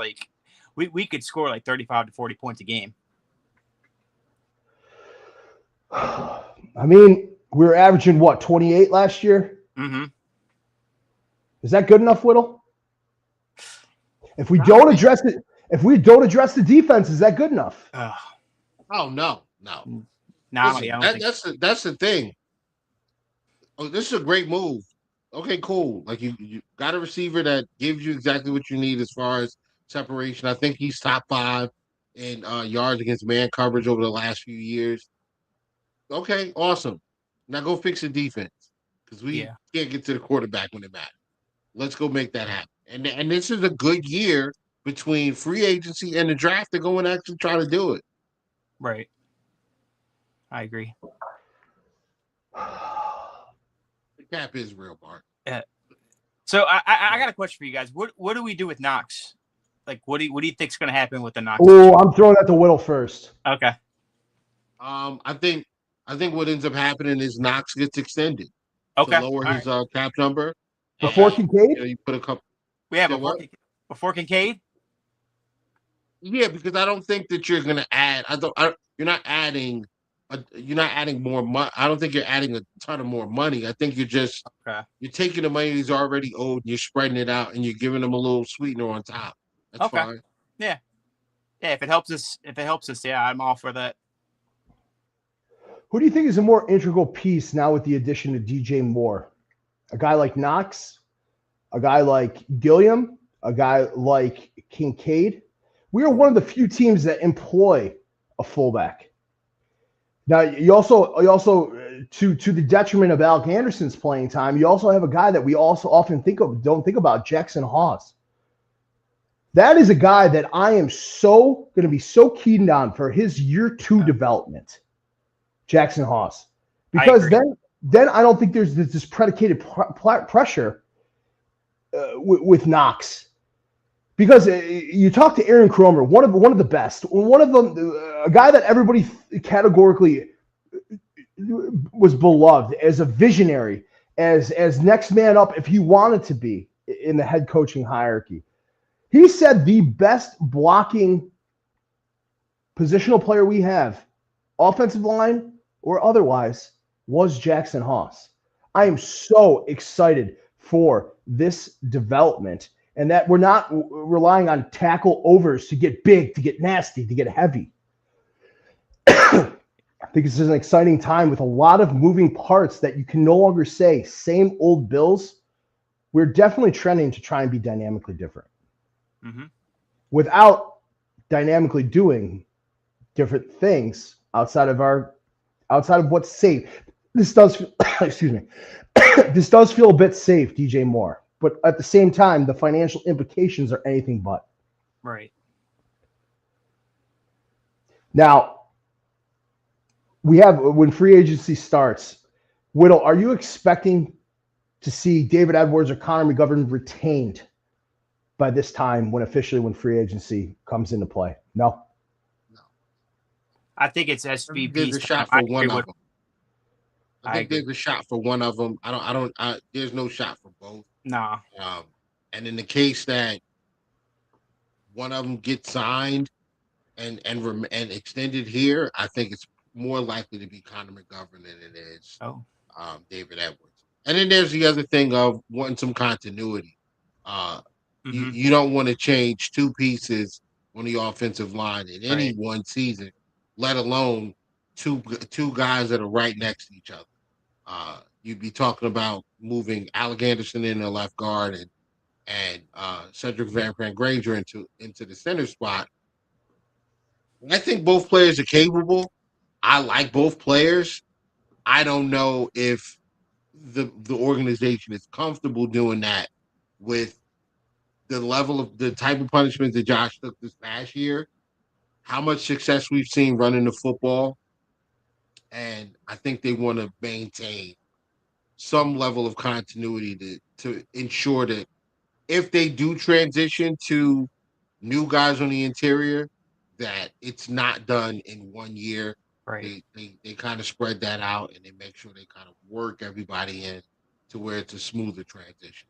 we could score like 35 to 40 points a game. I mean, we were averaging what, 28 last year? Mm-hmm. Is that good enough, Whittle? If we don't address the defense, is that good enough? Oh no. No, Listen, that's the thing. Oh, this is a great move. Okay, cool. Like you got a receiver that gives you exactly what you need as far as separation. I think he's top 5 in yards against man coverage over the last few years. Okay, awesome. Now go fix the defense because we can't get to the quarterback when it matters. Let's go make that happen. And this is a good year between free agency and the draft to go and actually try to do it. Right. I agree. The cap is real, Bart. So I got a question for you guys. What do we do with Knox? Like, what do you think's going to happen with the Knox? Oh, I'm throwing that to Whittle first. Okay. I think what ends up happening is Knox gets extended to lower his cap number. Before Kincaid? You put a couple. Before Kincaid? Yeah, because I don't think that you're going to add. You're not adding. You're not adding more money. I don't think you're adding a ton of more money. I think you're just you're taking the money he's already owed, and you're spreading it out, and you're giving him a little sweetener on top. That's fine. Yeah. If it helps us, yeah, I'm all for that. Who do you think is a more integral piece now with the addition of DJ Moore? A guy like Knox, a guy like Gilliam, a guy like Kincaid. We are one of the few teams that employ a fullback. Now, you also to the detriment of Alec Anderson's playing time, you also have a guy that we also often don't think about, Jackson Hawes. That is a guy that I am going to be so keen on for his year 2 development, Jackson Hawes, because then I don't think there's this predicated pressure with Knox. Because you talk to Aaron Cromer, one of the best, one of them, a guy that everybody categorically was beloved as a visionary, as next man up if he wanted to be in the head coaching hierarchy. He said the best blocking positional player we have, offensive line or otherwise, was Jackson Hawes. I am so excited for this development. And that we're not relying on tackle overs to get big, to get nasty, to get heavy. I think this is an exciting time with a lot of moving parts that you can no longer say, same old Bills. We're definitely trending to try and be dynamically different. Mm-hmm. Without dynamically doing different things outside of what's safe. This does, excuse me, this does feel a bit safe, DJ Moore. But at the same time, the financial implications are anything but. Right. Now, we have, when free agency starts, Whittle, are you expecting to see David Edwards or Connor McGovern retained by this time when free agency comes into play? No? I think it's SVP. There's a shot for one of them. I think there's a shot for one of them. There's no shot for both. No. And in the case that one of them gets signed and extended here, I think it's more likely to be Connor McGovern than it is David Edwards. And then there's the other thing of wanting some continuity. You don't want to change 2 pieces on the offensive line in any one season, let alone two guys that are right next to each other. You'd be talking about moving Alec Anderson in the left guard and Cedric Van Granger into the center spot. I think both players are capable. I like both players. I don't know if the organization is comfortable doing that with the type of punishment that Josh took this past year, how much success we've seen running the football. And I think they want to maintain some level of continuity to ensure that if they do transition to new guys on the interior, that it's not done in 1 year. Right. They kind of spread that out and they make sure they kind of work everybody in to where it's a smoother transition.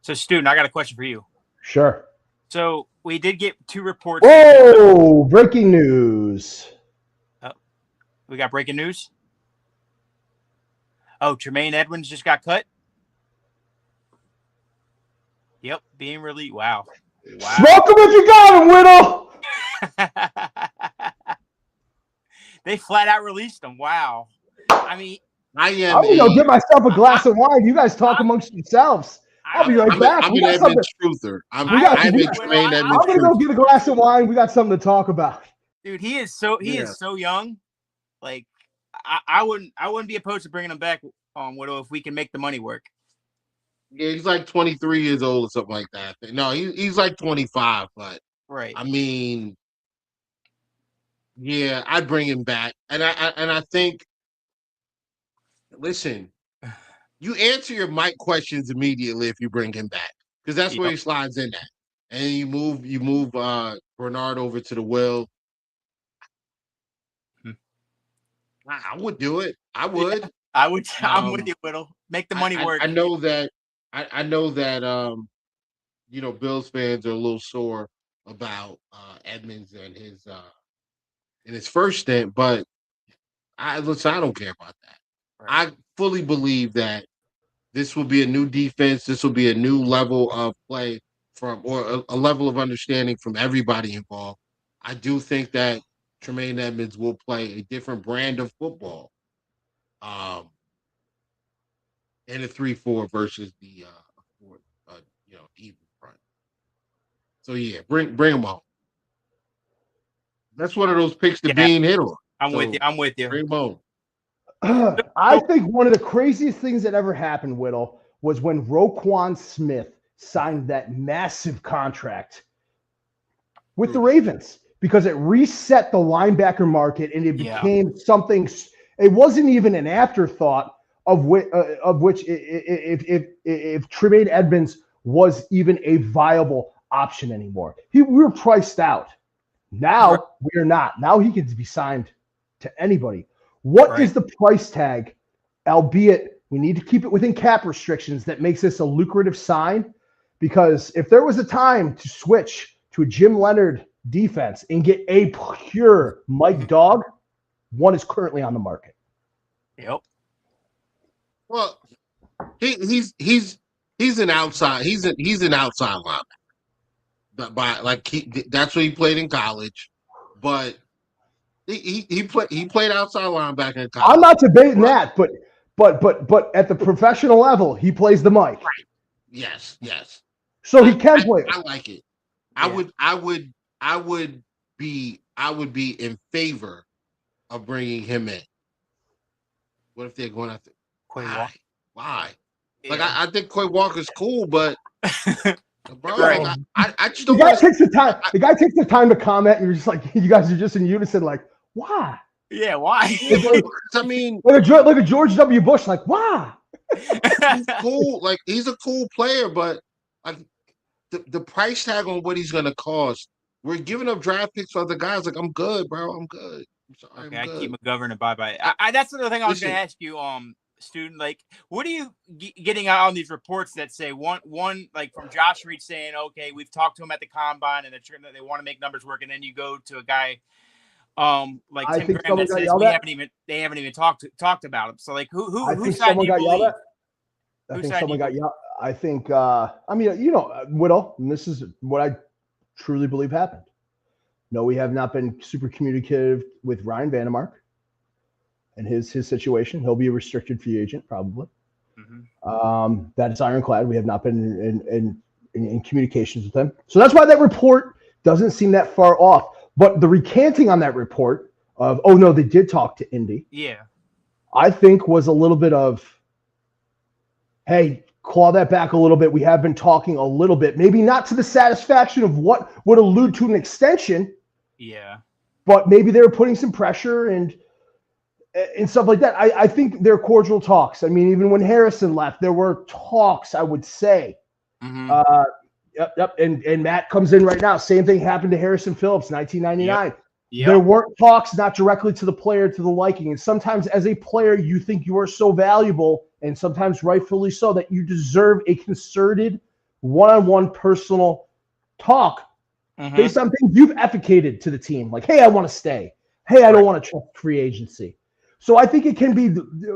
So, Student, I got a question for you. Sure. So we did get 2 reports. Whoa! Breaking news. We got breaking news. Oh, Tremaine Edmonds just got cut. Yep, being released. Wow. Smoke him if you got him, Whittle. They flat out released him. Wow. I mean, I'm gonna go get myself a glass of wine. You guys talk amongst yourselves. I'll be right back. I'm an Edmonds truther. I'm a Tremaine Edmonds. I'm gonna go get a glass of wine. We got something to talk about. Dude, he is so young. Like, I wouldn't be opposed to bringing him back, Widow, if we can make the money work. Yeah, he's like 23 years old or something like that. No, he's like 25, but right. I mean, yeah, I'd bring him back, and I think, listen, you answer your Mike questions immediately if you bring him back, because that's where he slides in at, and you move Bernard over to the will. I would do it. I would. Yeah, I would. I'm with you, Whittle. Make the money work. I know that. I know that. Bills fans are a little sore about Edmonds and his in his first stint, but I don't care about that. Right. I fully believe that this will be a new defense. This will be a new level of play or a level of understanding from everybody involved. I do think that Tremaine Edmonds will play a different brand of football in a 3-4 versus the 4, even front. So yeah, bring him on. That's one of those picks to being hit on. I'm with you. Bring him on. I think one of the craziest things that ever happened, Whittle, was when Roquan Smith signed that massive contract with the Ravens, because it reset the linebacker market and it became something. It wasn't even an afterthought of which if Tremaine Edmonds was even a viable option anymore. We were priced out. Now we are not. Now he can be signed to anybody. What is the price tag, albeit we need to keep it within cap restrictions, that makes this a lucrative sign? Because if there was a time to switch to a Jim Leonard defense and get a pure Mike Dog, one is currently on the market. Yep. Well, he's an outside. He's an outside linebacker. That's what he played in college, but he played outside linebacker in college. I'm not debating that, but at the professional level, he plays the mic. Right. Yes. So he can play. I like it. Yeah. I would be in favor of bringing him in. What if they're going after Quay Walker? Why? Yeah. Like I think Quay Walker's cool, but bro, I just don't. The guy takes the time to comment, and you're just like, you guys are just in unison, like, why? Yeah, why? I mean, like a George W. Bush, like, why? He's cool. Like, he's a cool player, but like the price tag on what he's gonna cost. We're giving up draft picks for other guys. Like, I'm good, bro. I'm good. I'm sorry. Okay, I keep McGovern and bye. That's another thing I was gonna ask you, student. Like, what are you getting out on these reports that say one like from Josh Reed saying, okay, we've talked to him at the combine and they want to make numbers work, and then you go to a guy like Tim Graham that says they haven't even talked about him. So like who side do you believe? I think someone got yelled. I think Whittle, and this is what I truly believe happened. No, we have not been super communicative with Ryan Vandermark and his situation. He'll be a restricted free agent probably. Mm-hmm. That is ironclad. We have not been in communications with him. So that's why that report doesn't seem that far off. But the recanting on that report of, oh no, they did talk to Indy. Yeah. I think was a little bit of, hey, claw that back a little bit. We have been talking a little bit, maybe not to the satisfaction of what would allude to an extension. Yeah. But maybe they were putting some pressure and stuff like that. I think they're cordial talks. I mean, even when Harrison left, there were talks, I would say. Mm-hmm. Yep. And Matt comes in right now. Same thing happened to Harrison Phillips, 1999. Yep. There weren't talks, not directly to the player, to the liking. And sometimes as a player, you think you are so valuable, and sometimes rightfully so, that you deserve a concerted one-on-one personal talk Mhm. based on things you've advocated to the team. Like, hey, I want to stay. Hey, I don't want to trust free agency. So I think it can be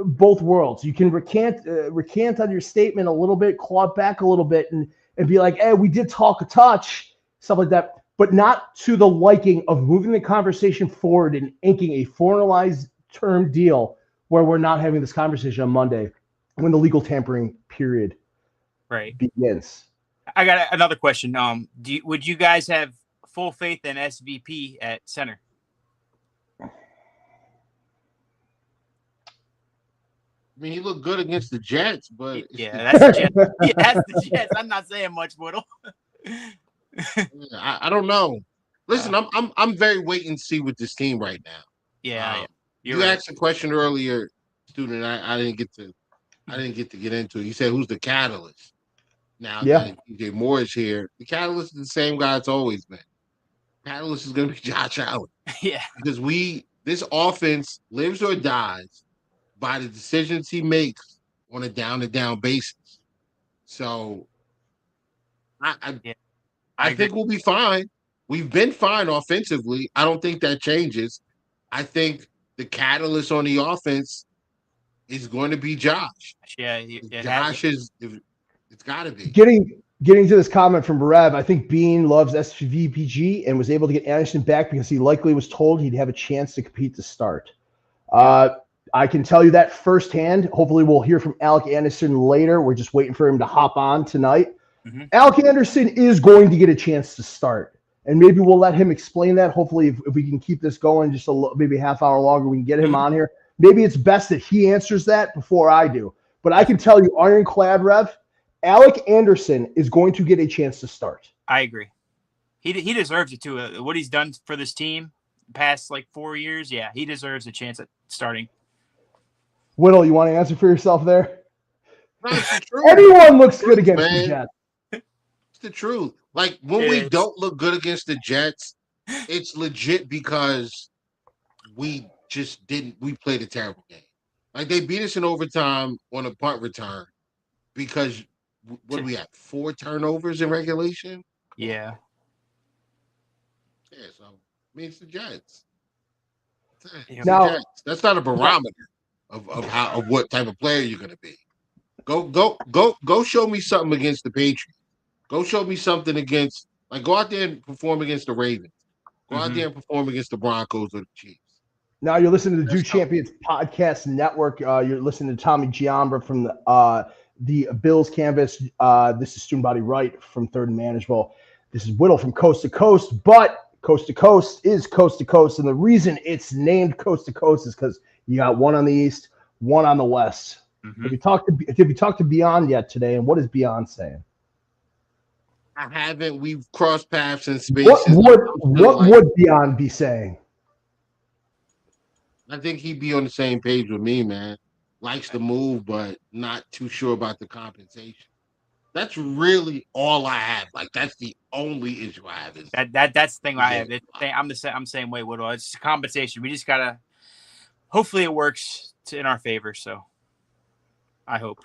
both worlds. You can recant on your statement a little bit, claw it back a little bit, and be like, hey, we did talk a touch, stuff like that, but not to the liking of moving the conversation forward and inking a formalized term deal where we're not having this conversation on Monday when the legal tampering period begins. I got another question. Would you guys have full faith in SVP at center? I mean, he looked good against the Jets, but that's the Jets. Yeah, that's the Jets. I'm not saying much, Whittle. I don't know. Listen, I'm very wait and see with this team right now. Yeah, you asked a question earlier, student. I didn't get to get into it. You said who's the catalyst? Now that DJ Moore is here, the catalyst is the same guy it's always been. Catalyst is going to be Josh Allen. Yeah, because this offense lives or dies by the decisions he makes on a down-to-down basis. So I think we'll be fine. We've been fine offensively. I don't think that changes. I think the catalyst on the offense is going to be Josh. Yeah, Josh is. It's got to be. Getting to this comment from Rev, I think Bean loves SVPG and was able to get Anderson back because he likely was told he'd have a chance to compete to start. I can tell you that firsthand. Hopefully we'll hear from Alec Anderson later. We're just waiting for him to hop on tonight. Mm-hmm. Alec Anderson is going to get a chance to start. And maybe we'll let him explain that. Hopefully if we can keep this going just maybe a half hour longer, we can get him on here. Maybe it's best that he answers that before I do. But I can tell you, ironclad, Rev, Alec Anderson is going to get a chance to start. I agree. He deserves it too. What he's done for this team past 4 years, yeah, he deserves a chance at starting. Whittle, you want to answer for yourself there? That's the truth. Everyone looks good against the Jets. It's the truth. When we don't look good against the Jets, it's legit because we just didn't. We played a terrible game. They beat us in overtime on a punt return because what do we have? 4 turnovers in regulation? Yeah. Yeah, so it's the Jets. Now, that's not a barometer of what type of player you're gonna be. Go show me something against the Patriots. Go show me something against go out there and perform against the Ravens. Go out there and perform against the Broncos or the Chiefs. Now you're listening to the Do Champions Podcast Network. You're listening to Tommy Giambra from the Bills Canvas. This is Student Body Right from Third and Manageable. This is Whittle from Coast to Coast, but Coast to Coast is Coast to Coast, and the reason it's named Coast to Coast is because you got one on the East, one on the West. Mm-hmm. Have you talked to Beyond yet today, and what is Beyond saying? I haven't. We've crossed paths in space. What would Beyond be saying? I think he'd be on the same page with me, man. Likes the move, but not too sure about the compensation. That's really all I have. That's the only issue I have. Is that's the thing I have. I'm the same way, Whittle. It's compensation. We just gotta. Hopefully, it works in our favor. So, I hope.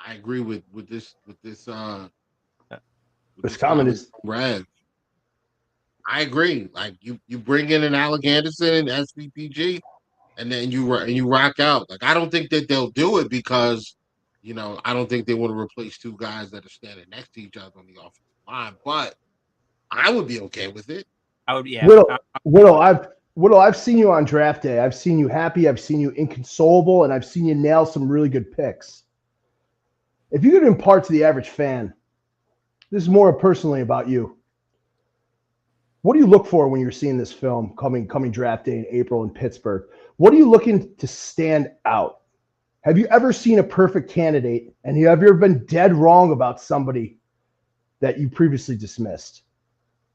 I agree with this. This comment is Rev. I agree. You bring in an Alec Anderson and SVPG, and then you rock out. I don't think that they'll do it because, I don't think they want to replace 2 guys that are standing next to each other on the offensive line. But I would be okay with it. I would, yeah. Whittle, I've seen you on draft day. I've seen you happy. I've seen you inconsolable, and I've seen you nail some really good picks. If you could impart to the average fan, this is more personally about you. What do you look for when you're seeing this film coming draft day in April in Pittsburgh? What are you looking to stand out? Have you ever seen a perfect candidate, and have you ever been dead wrong about somebody that you previously dismissed?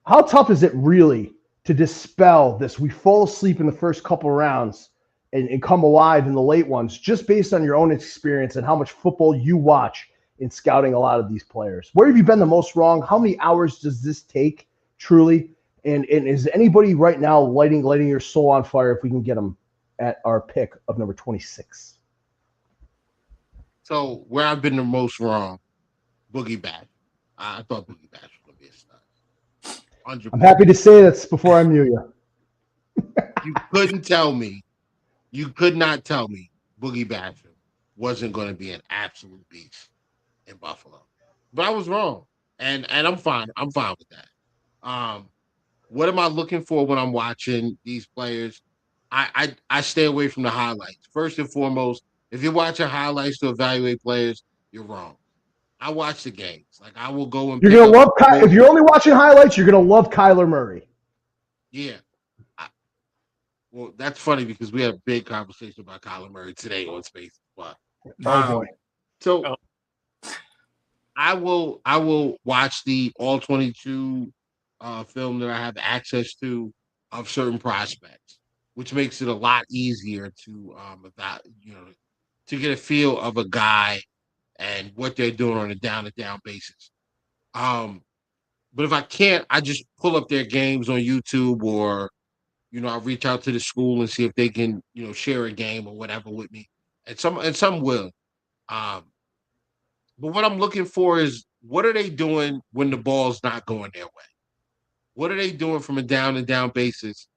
How tough is it really to dispel this? We fall asleep in the first couple rounds and come alive in the late ones just based on your own experience and how much football you watch in scouting a lot of these players. Where have you been the most wrong? How many hours does this take truly? And is anybody right now lighting your soul on fire if we can get them at our pick of number 26? So where I've been the most wrong, Boogie Bash. I thought Boogie Bash was going to be a 100%. I'm happy to say that's before I knew you. You couldn't tell me. You could not tell me Boogie Basham wasn't going to be an absolute beast in Buffalo. But I was wrong. And I'm fine. I'm fine with that. What am I looking for when I'm watching these players? I stay away from the highlights. First and foremost, if you're watching highlights to evaluate players, you're wrong. I watch the games. Like I will go and You're pick gonna up love if you're only watching highlights. You're gonna love Kyler Murray. Yeah. Well, that's funny because we had a big conversation about Kyler Murray today on Space. But boy. so I will watch the all 22 film that I have access to of certain prospects, which makes it a lot easier to to get a feel of a guy and what they're doing on a down-to-down basis. But if I can't, I just pull up their games on YouTube or I'll reach out to the school and see if they can, share a game or whatever with me. And some will. But what I'm looking for is what are they doing when the ball's not going their way? What are they doing from a down and down basis?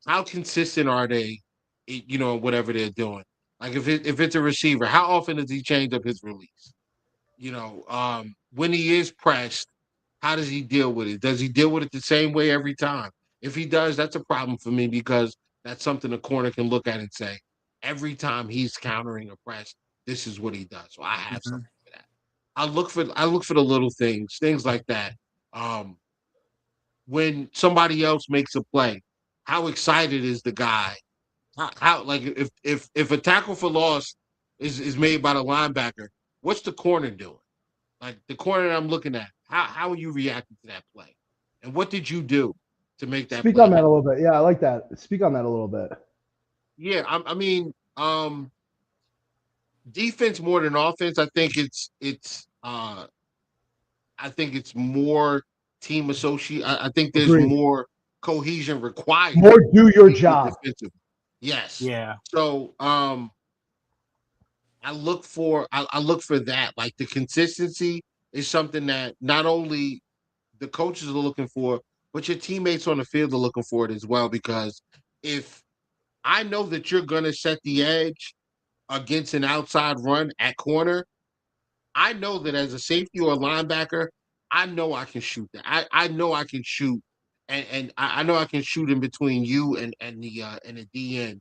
How consistent are they, whatever they're doing? Like if it's a receiver, how often does he change up his release? When he is pressed, how does he deal with it? Does he deal with it the same way every time? If he does, that's a problem for me because that's something a corner can look at and say, every time he's countering a press, this is what he does. So I have something for that. I look for the little things like that. When somebody else makes a play, how excited is the guy? How like if a tackle for loss is made by the linebacker, what's the corner doing? Like the corner I'm looking at, how are you reacting to that play? And what did you do to make that Speak play? on that a little bit. Yeah, I like that. Speak on that a little bit. Yeah, I mean, defense more than offense. I think it's more team associate. I think there's Agreed. more cohesion required. More do your job. Yes. Yeah. So I look for that. Like the consistency is something that not only the coaches are looking for, but your teammates on the field are looking for it as well. Because if I know that you're going to set the edge against an outside run at corner, I know that as a safety or a linebacker, I know I can shoot that. I know I can shoot, and I know I can shoot in between you and the DN.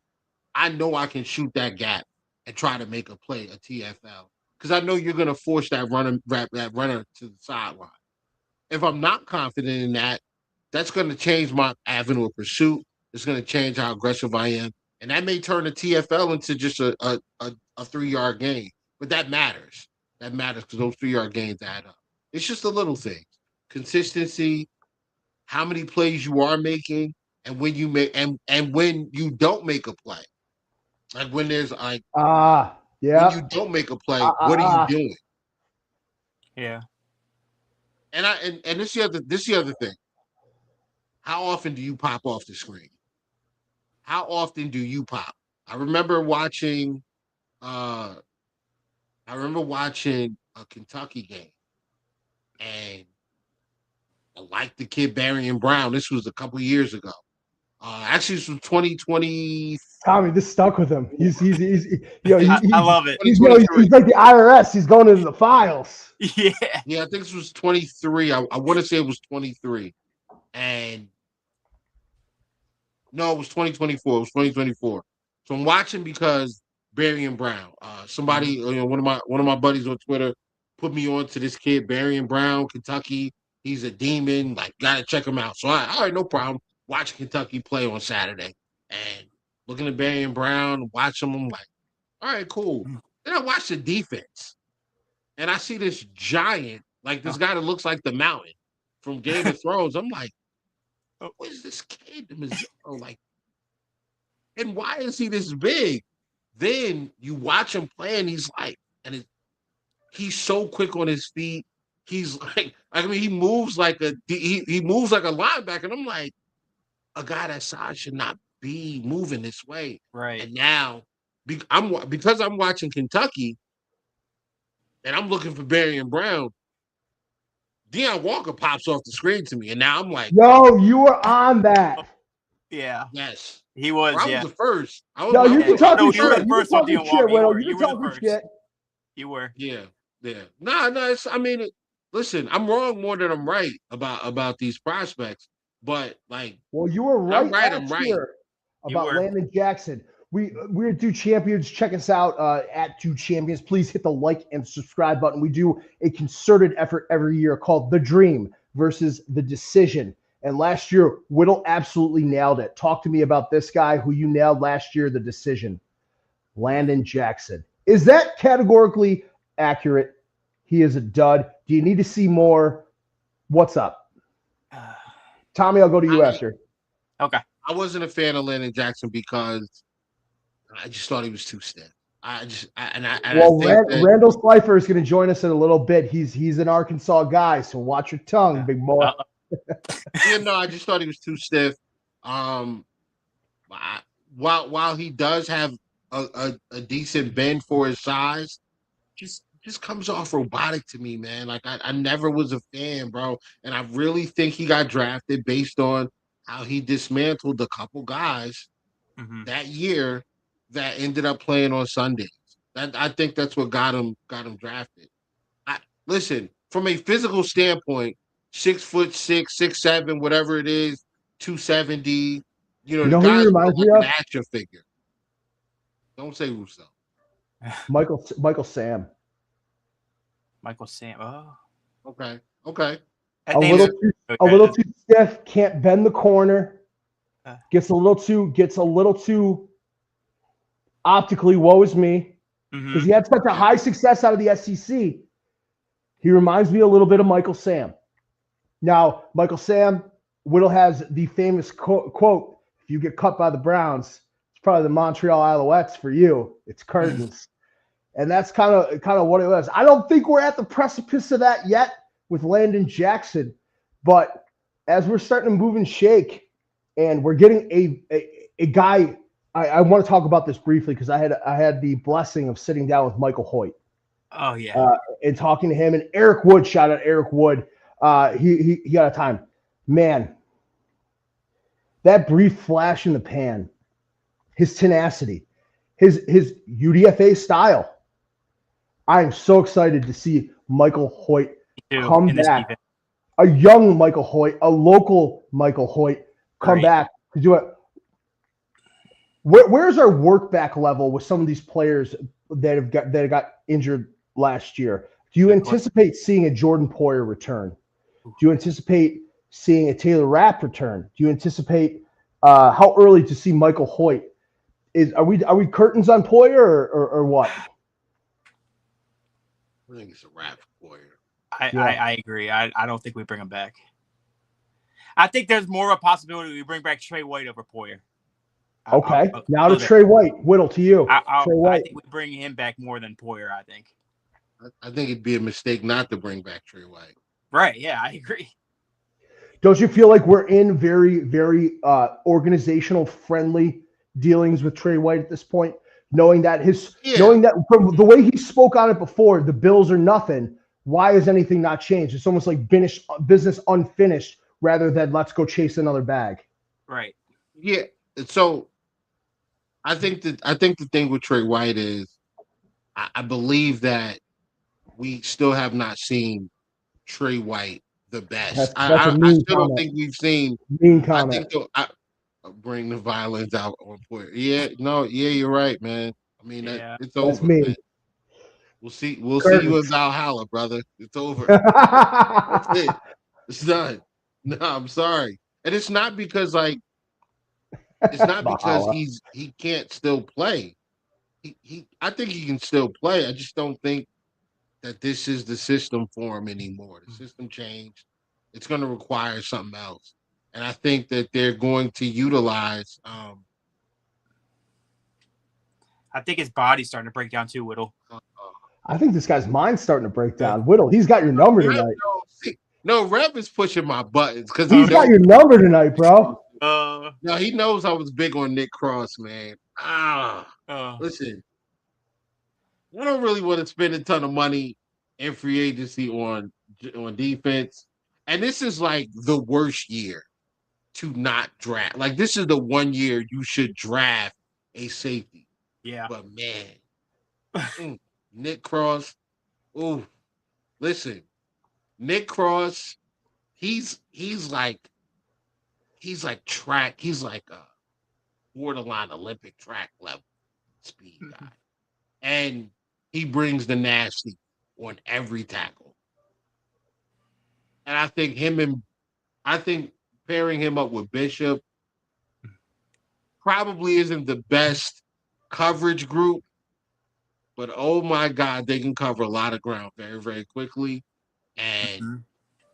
I know I can shoot that gap and try to make a play, a TFL, because I know you're going to force that runner to the sideline. If I'm not confident in that, that's going to change my avenue of pursuit. It's going to change how aggressive I am, and that may turn the TFL into just a 3-yard gain. But that matters. That matters because those 3-yard gains add up. It's just the little things: consistency, how many plays you are making, and when you make and when you don't make a play. Like when there's like yeah. when you don't make a play, what are you doing? Yeah. And this is the other thing. How often do you pop off the screen? How often do you pop? I remember watching a Kentucky game, and I liked the kid Barry Brown. This was a couple years ago. Actually, this was 2020. Tommy, this stuck with him. He's I love it. He's like the IRS. He's going into the files. Yeah. Yeah, I think this was 23. I want to say it was 23. And no, it was 2024. It was 2024. So I'm watching because Barry Brown. Somebody, one of my buddies on Twitter put me on to this kid, Barry Brown, Kentucky. He's a demon. Like, gotta check him out. So all right, no problem. Watching Kentucky play on Saturday and looking at Barry Brown, watching him. I'm like, all right, cool. Then I watch the defense, and I see this giant, like this guy that looks like the Mountain from Game of Thrones. I'm like, what is this kid? Like, and why is he this big? Then you watch him play, and he's he's so quick on his feet. He's like, he moves like he moves like a linebacker. And I'm like, a guy that size should not be moving this way. Right. And now, because I'm watching Kentucky, and I'm looking for Barry Brown. Deion Walker pops off the screen to me, and now I'm like, Yo, you were on that. Yeah, yes, he was. I Yeah, was the first. No, you can talk No, your you were shit. the You can first on talk your Deion shit, Walker. Widow. You You can were the talk your first. shit. You were. Yeah. No, it's. I mean, listen, I'm wrong more than I'm right about these prospects, but like, Well, you were I'm right right. last I'm right. year You about were. Landon Jackson. We're Dude Champions. Check us out at Dude Champions. Please hit the like and subscribe button. We do a concerted effort every year called The Dream versus The Decision. And last year, Whittle absolutely nailed it. Talk to me about this guy who you nailed last year, The Decision. Landon Jackson. Is that categorically accurate? He is a dud. Do you need to see more? What's up? Tommy, I'll go to you after. Okay. I wasn't a fan of Landon Jackson because I just thought he was too stiff. I think that, Randall Slifer is going to join us in a little bit. He's an Arkansas guy, so watch your tongue, big boy. I just thought he was too stiff. While he does have a decent bend for his size, just comes off robotic to me, man. Like I never was a fan, bro. And I really think he got drafted based on how he dismantled a couple guys that year that ended up playing on Sundays. I think that's what got him drafted. Listen, from a physical standpoint, 6'6", 6'7", whatever it is, 270. The who he guys reminds look me like of? an action figure. Don't say Russo. Michael Sam. Michael Sam. Oh. Okay. A little too stiff. Can't bend the corner. Gets a little too optically. Woe is me, because he had such a high success out of the SEC. He reminds me a little bit of Michael Sam. Now, Michael Sam, Whittle has the famous quote: "If you get cut by the Browns, it's probably the Montreal Alouettes for you. It's curtains." And that's kind of what it was. I don't think we're at the precipice of that yet with Landon Jackson, but as we're starting to move and shake, and we're getting a guy, I want to talk about this briefly because I had the blessing of sitting down with Michael Hoyt. Oh yeah. And talking to him, and Eric Wood. Shout out Eric Wood. He got a time, man. That brief flash in the pan, his tenacity, his UDFA style. I am so excited to see Michael Hoyt come back. A young Michael Hoyt, a local Michael Hoyt, come back to do it. Where's our work back level with some of these players that got injured last year? Do you anticipate seeing a Jordan Poyer return? Do you anticipate seeing a Taylor Rapp return? Do you anticipate how early to see Michael Hoyt? Are we curtains on Poyer or what? I think it's a wrap for Poyer. I agree. I don't think we bring him back. I think there's more of a possibility we bring back Trey White over Poyer. Okay. Now to Trey White. Whittle, to you. Trey White. I think we bring him back more than Poyer, I think. I think it'd be a mistake not to bring back Trey White. Right. Yeah, I agree. Don't you feel like we're in very, very organizational friendly dealings with Trey White at this point? Knowing that from the way he spoke on it before, the Bills are nothing. Why has anything not changed? It's almost like business unfinished rather than let's go chase another bag. Right. Yeah. So I think the thing with Trey White is I believe that we still have not seen Trey White the best. I still don't think we've seen. Mean comment. I bring the violence out on Poyer. Yeah, you're right, man. I mean, it's over. Man. We'll see you in Valhalla, brother. It's over. That's it. It's done. No, I'm sorry. And it's not because he can't still play. I think he can still play. I just don't think that this is the system for him anymore. The system changed. It's going to require something else. And I think that they're going to utilize. I think his body's starting to break down too, Whittle. I think this guy's mind's starting to break down. Whittle, he's got your number tonight. No, Rev is pushing my buttons because he's got your number tonight, bro. No, he knows I was big on Nick Cross, man. Listen, I don't really want to spend a ton of money in free agency on on defense. And this is like the worst year to not draft. Like, this is the one year you should draft a safety. Yeah. But man, Nick Cross. Oh, listen, Nick Cross. He's like track. He's like a borderline Olympic track level speed guy, and he brings the nasty on every tackle. And I think pairing him up with Bishop probably isn't the best coverage group, but oh my God, they can cover a lot of ground very, very quickly. And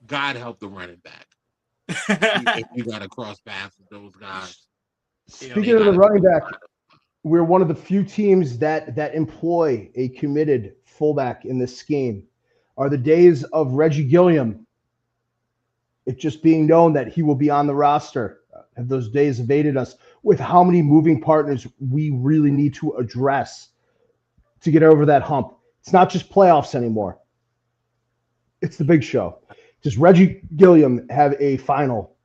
God help the running back. If you got to cross paths with those guys. Speaking of the running back, we're one of the few teams that employ a committed fullback in this scheme. Are the days of Reggie Gilliam, it just being known that he will be on the roster, have those days evaded us with how many moving partners we really need to address to get over that hump? It's not just playoffs anymore. It's the big show. Does Reggie Gilliam have a final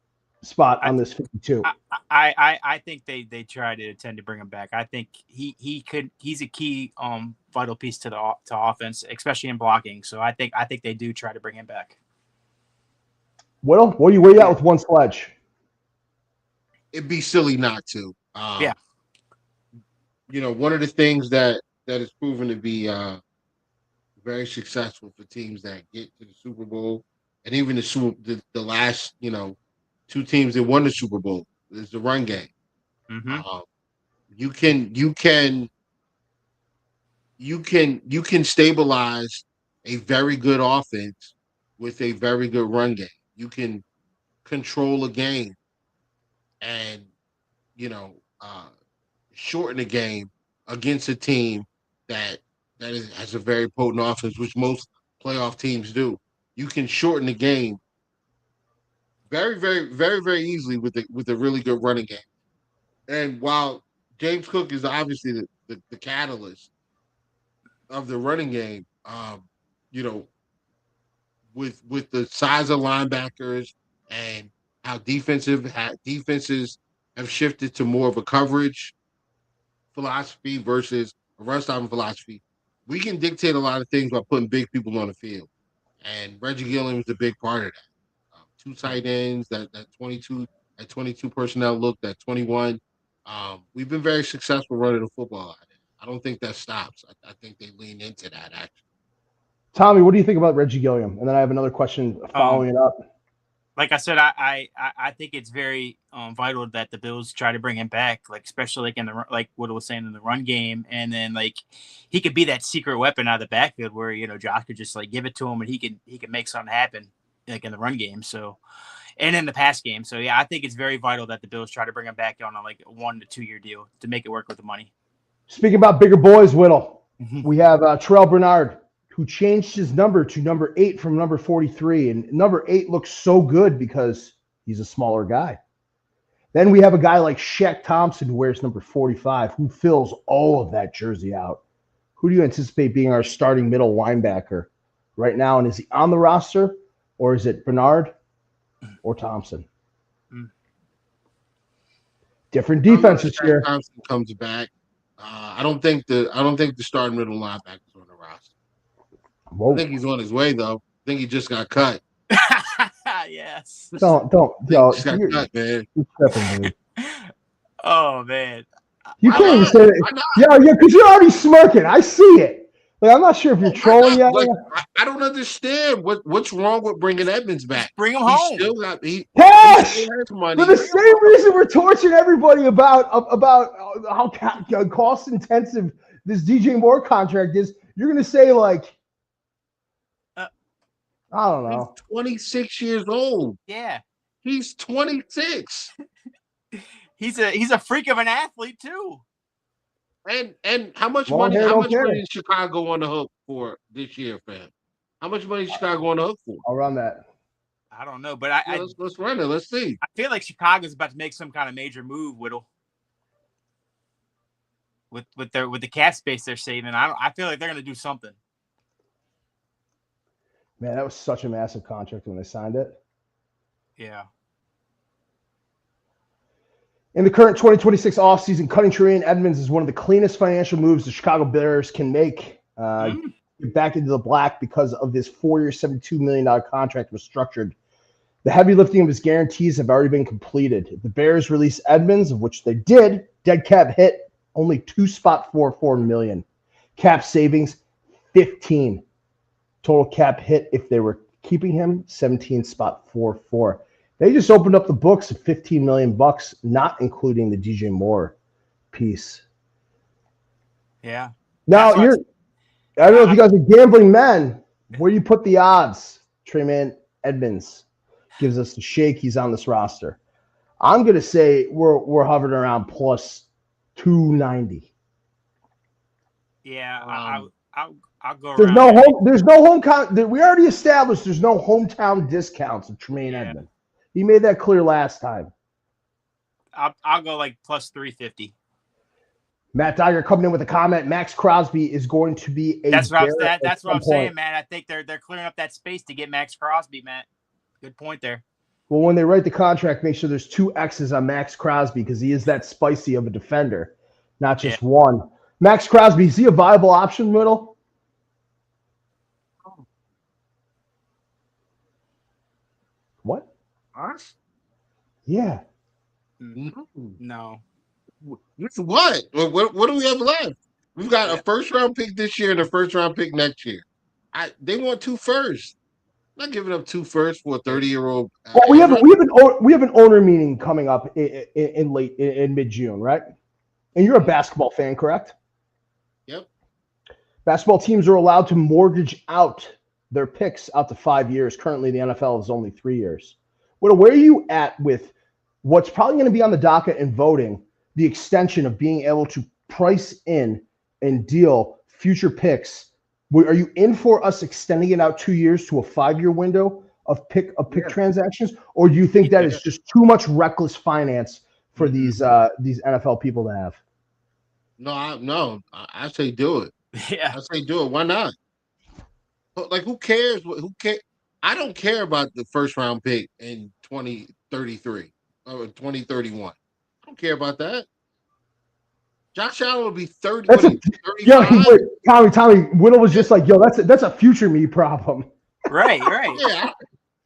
spot on this 52? I think they try to tend to bring him back. I think he's a key vital piece to offense, especially in blocking. So I think they do try to bring him back. Well, where you at with one sledge? It'd be silly not to. Yeah. One of the things that has proven to be very successful for teams that get to the Super Bowl, and even the last, two teams that won the Super Bowl, is the run game. Mm-hmm. You can stabilize a very good offense with a very good run game. You can control a game and shorten a game against a team that has a very potent offense, which most playoff teams do. You can shorten the game very, very, very, very easily with a really good running game. And while James Cook is obviously the catalyst of the running game, with the size of linebackers and how defenses have shifted to more of a coverage philosophy versus a run-stopping philosophy, we can dictate a lot of things by putting big people on the field. And Reggie Gilliam is a big part of that. Two tight ends, that 22 personnel look, that 21. We've been very successful running the football. I don't think that stops. I think they lean into that, actually. Tommy, what do you think about Reggie Gilliam? And then I have another question following it up. Like I said, I think it's very vital that the Bills try to bring him back, like especially like what I was saying in the run game, and then like he could be that secret weapon out of the backfield where Josh could just like give it to him and he can make something happen like in the run game. So, and in the pass game. So yeah, I think it's very vital that the Bills try to bring him back on a 1 to 2 year deal to make it work with the money. Speaking about bigger boys, Whittle, we have Terrell Bernard, who changed his number to number 8 from number 43. And number 8 looks so good because he's a smaller guy. Then we have a guy like Shaq Thompson, who wears number 45, who fills all of that jersey out. Who do you anticipate being our starting middle linebacker right now? And is he on the roster, or is it Bernard or Thompson? Different defenses here. Thompson comes back. I don't think the starting middle linebacker is on the roster. Whoa. I think he's on his way, though. I think he just got cut. Yes. Don't. Yo, just got cut, man. You're tripping, dude. Oh man. You can't even say that. Yeah, because you're already smirking. I see it. Like, I'm not sure if you're trolling yet. Like, I don't understand what's wrong with bringing Edmonds back. Bring him home. He Cash! still has money. For the same reason we're torturing everybody about how cost intensive this DJ Moore contract is, you're going to say, like, I don't know. He's 26 years old. Yeah. He's 26. He's a freak of an athlete too. And how much money is Chicago on the hook for this year, fam? How much money is Chicago on the hook for? I'll run that. I don't know, but let's run it. Let's see. I feel like Chicago's about to make some kind of major move, Whittle. With the cap space they're saving, I feel like they're going to do something. Man, that was such a massive contract when they signed it. Yeah. In the current 2026 offseason, cutting Tremaine Edmonds is one of the cleanest financial moves the Chicago Bears can make. Get back into the black because of this 4-year, $72 million contract was structured. The heavy lifting of his guarantees have already been completed. If the Bears release Edmonds, of which they did, dead cap hit only $2.44 million. Cap savings 15. Total cap hit if they were keeping him 17.44. They just opened up the books of $15 million, not including the DJ Moore piece. Yeah. Now I don't know if you guys are gambling men. Where do you put the odds? Tremaine Edmonds gives us the shake. He's on this roster. I'm gonna say we're hovering around plus 290. Yeah, I'll go There's around. there's no hometown. We already established there's no hometown discounts of Tremaine Edmonds. He made that clear last time. I'll go like plus 350. Matt Dyer coming in with a comment. Max Crosby is going to be a. That's what I'm saying, man. I think they're clearing up that space to get Max Crosby, Matt. Good point there. Well, when they write the contract, make sure there's 2 X's on Max Crosby because he is that spicy of a defender, not just one. Max Crosby, is he a viable option, Riddle? What? Us? Yeah. No. What? What do we have left? We've got a first-round pick this year and a first-round pick next year. They want 2 firsts. I'm not giving up 2 firsts for a 30-year-old. Well, we have an owner meeting coming up in mid-June, right? And you're a basketball fan, correct? Yep. Basketball teams are allowed to mortgage out their picks out to 5 years. Currently, the NFL is only 3 years. Where are you at with what's probably going to be on the docket in voting, the extension of being able to price in and deal future picks? Are you in for us extending it out 2 years to a 5-year window of pick transactions, or do you think that is just too much reckless finance for these NFL people to have? No, I say do it. Yeah, I say do it. Why not? Like, who cares? Who cares? I don't care about the first round pick in 2033 or 2031. I don't care about that. Josh Allen will be 30. That's 35. Tommy Whittle was just like, yo, that's a future me problem. Right. Yeah,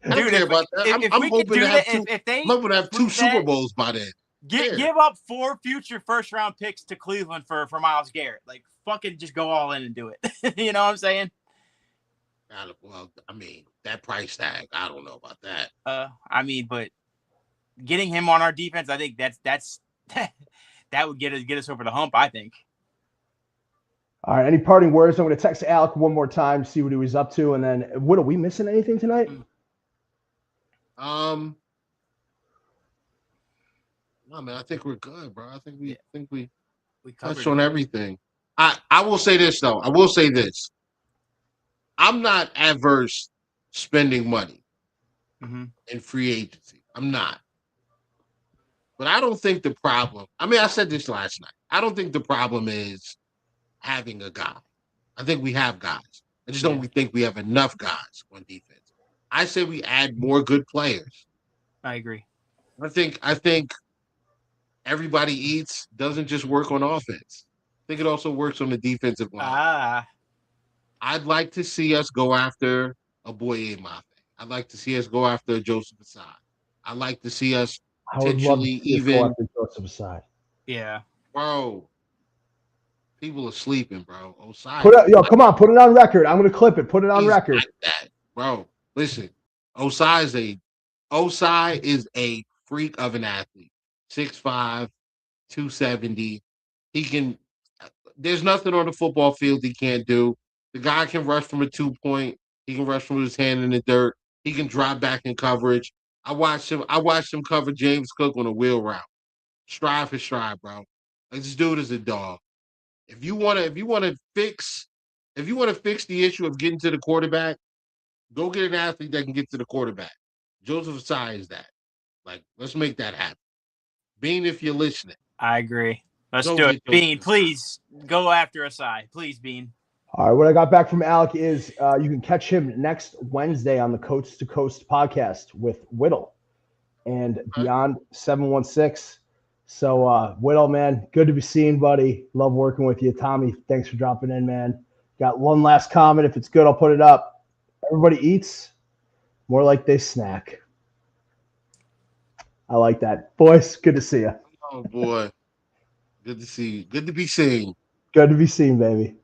I don't care about that. I'm hoping to have 2 Super Bowls by then. Give up 4 future first round picks to Cleveland for Myles Garrett. Like, fucking just go all in and do it. You know what I'm saying? Well, I mean, that price tag, I don't know about that. But getting him on our defense, I think that's that would get us over the hump, I think. All right, any parting words? I'm going to text Alec one more time, see what he was up to, and then what are we missing anything tonight? No, man, I think we're good, bro. I think we touched on everything. I will say this though. I will say this. I'm not adverse spending money in free agency. I'm not. But I don't think the problem, I said this last night. I don't think the problem is having a guy. I think we have guys. I just don't think we have enough guys on defense. I say we add more good players. I agree. I think everybody eats doesn't just work on offense. I think it also works on the defensive line. I'd like to see us go after a Boye Mafe. I'd like to see us go after Joseph Ossai. I'd like to see us potentially even Joseph Ossai. Yeah. Bro, people are sleeping, bro. Ossai. Come on, put it on record. I'm going to clip it. Put it on record. Like that, bro. Listen, Ossai is a freak of an athlete. 6'5", 270. There's nothing on the football field he can't do. The guy can rush from a 2-point. He can rush from his hand in the dirt. He can drop back in coverage. I watched him cover James Cook on a wheel route. Stride for stride, bro. Like, this dude is a dog. If you want to fix the issue of getting to the quarterback, go get an athlete that can get to the quarterback. Joseph Ossai is that. Like, let's make that happen. Bean, if you're listening. I agree. Let's do it. Bean, please go after Ossai. Please, Bean. All right, what I got back from Alec is you can catch him next Wednesday on the Coast to Coast podcast with Whittle and Beyond 716. So, Whittle, man, good to be seen, buddy. Love working with you. Tommy, thanks for dropping in, man. Got one last comment. If it's good, I'll put it up. Everybody eats more like they snack. I like that. Boys, good to see you. Oh, boy. Good to see you. Good to be seen. Good to be seen, baby.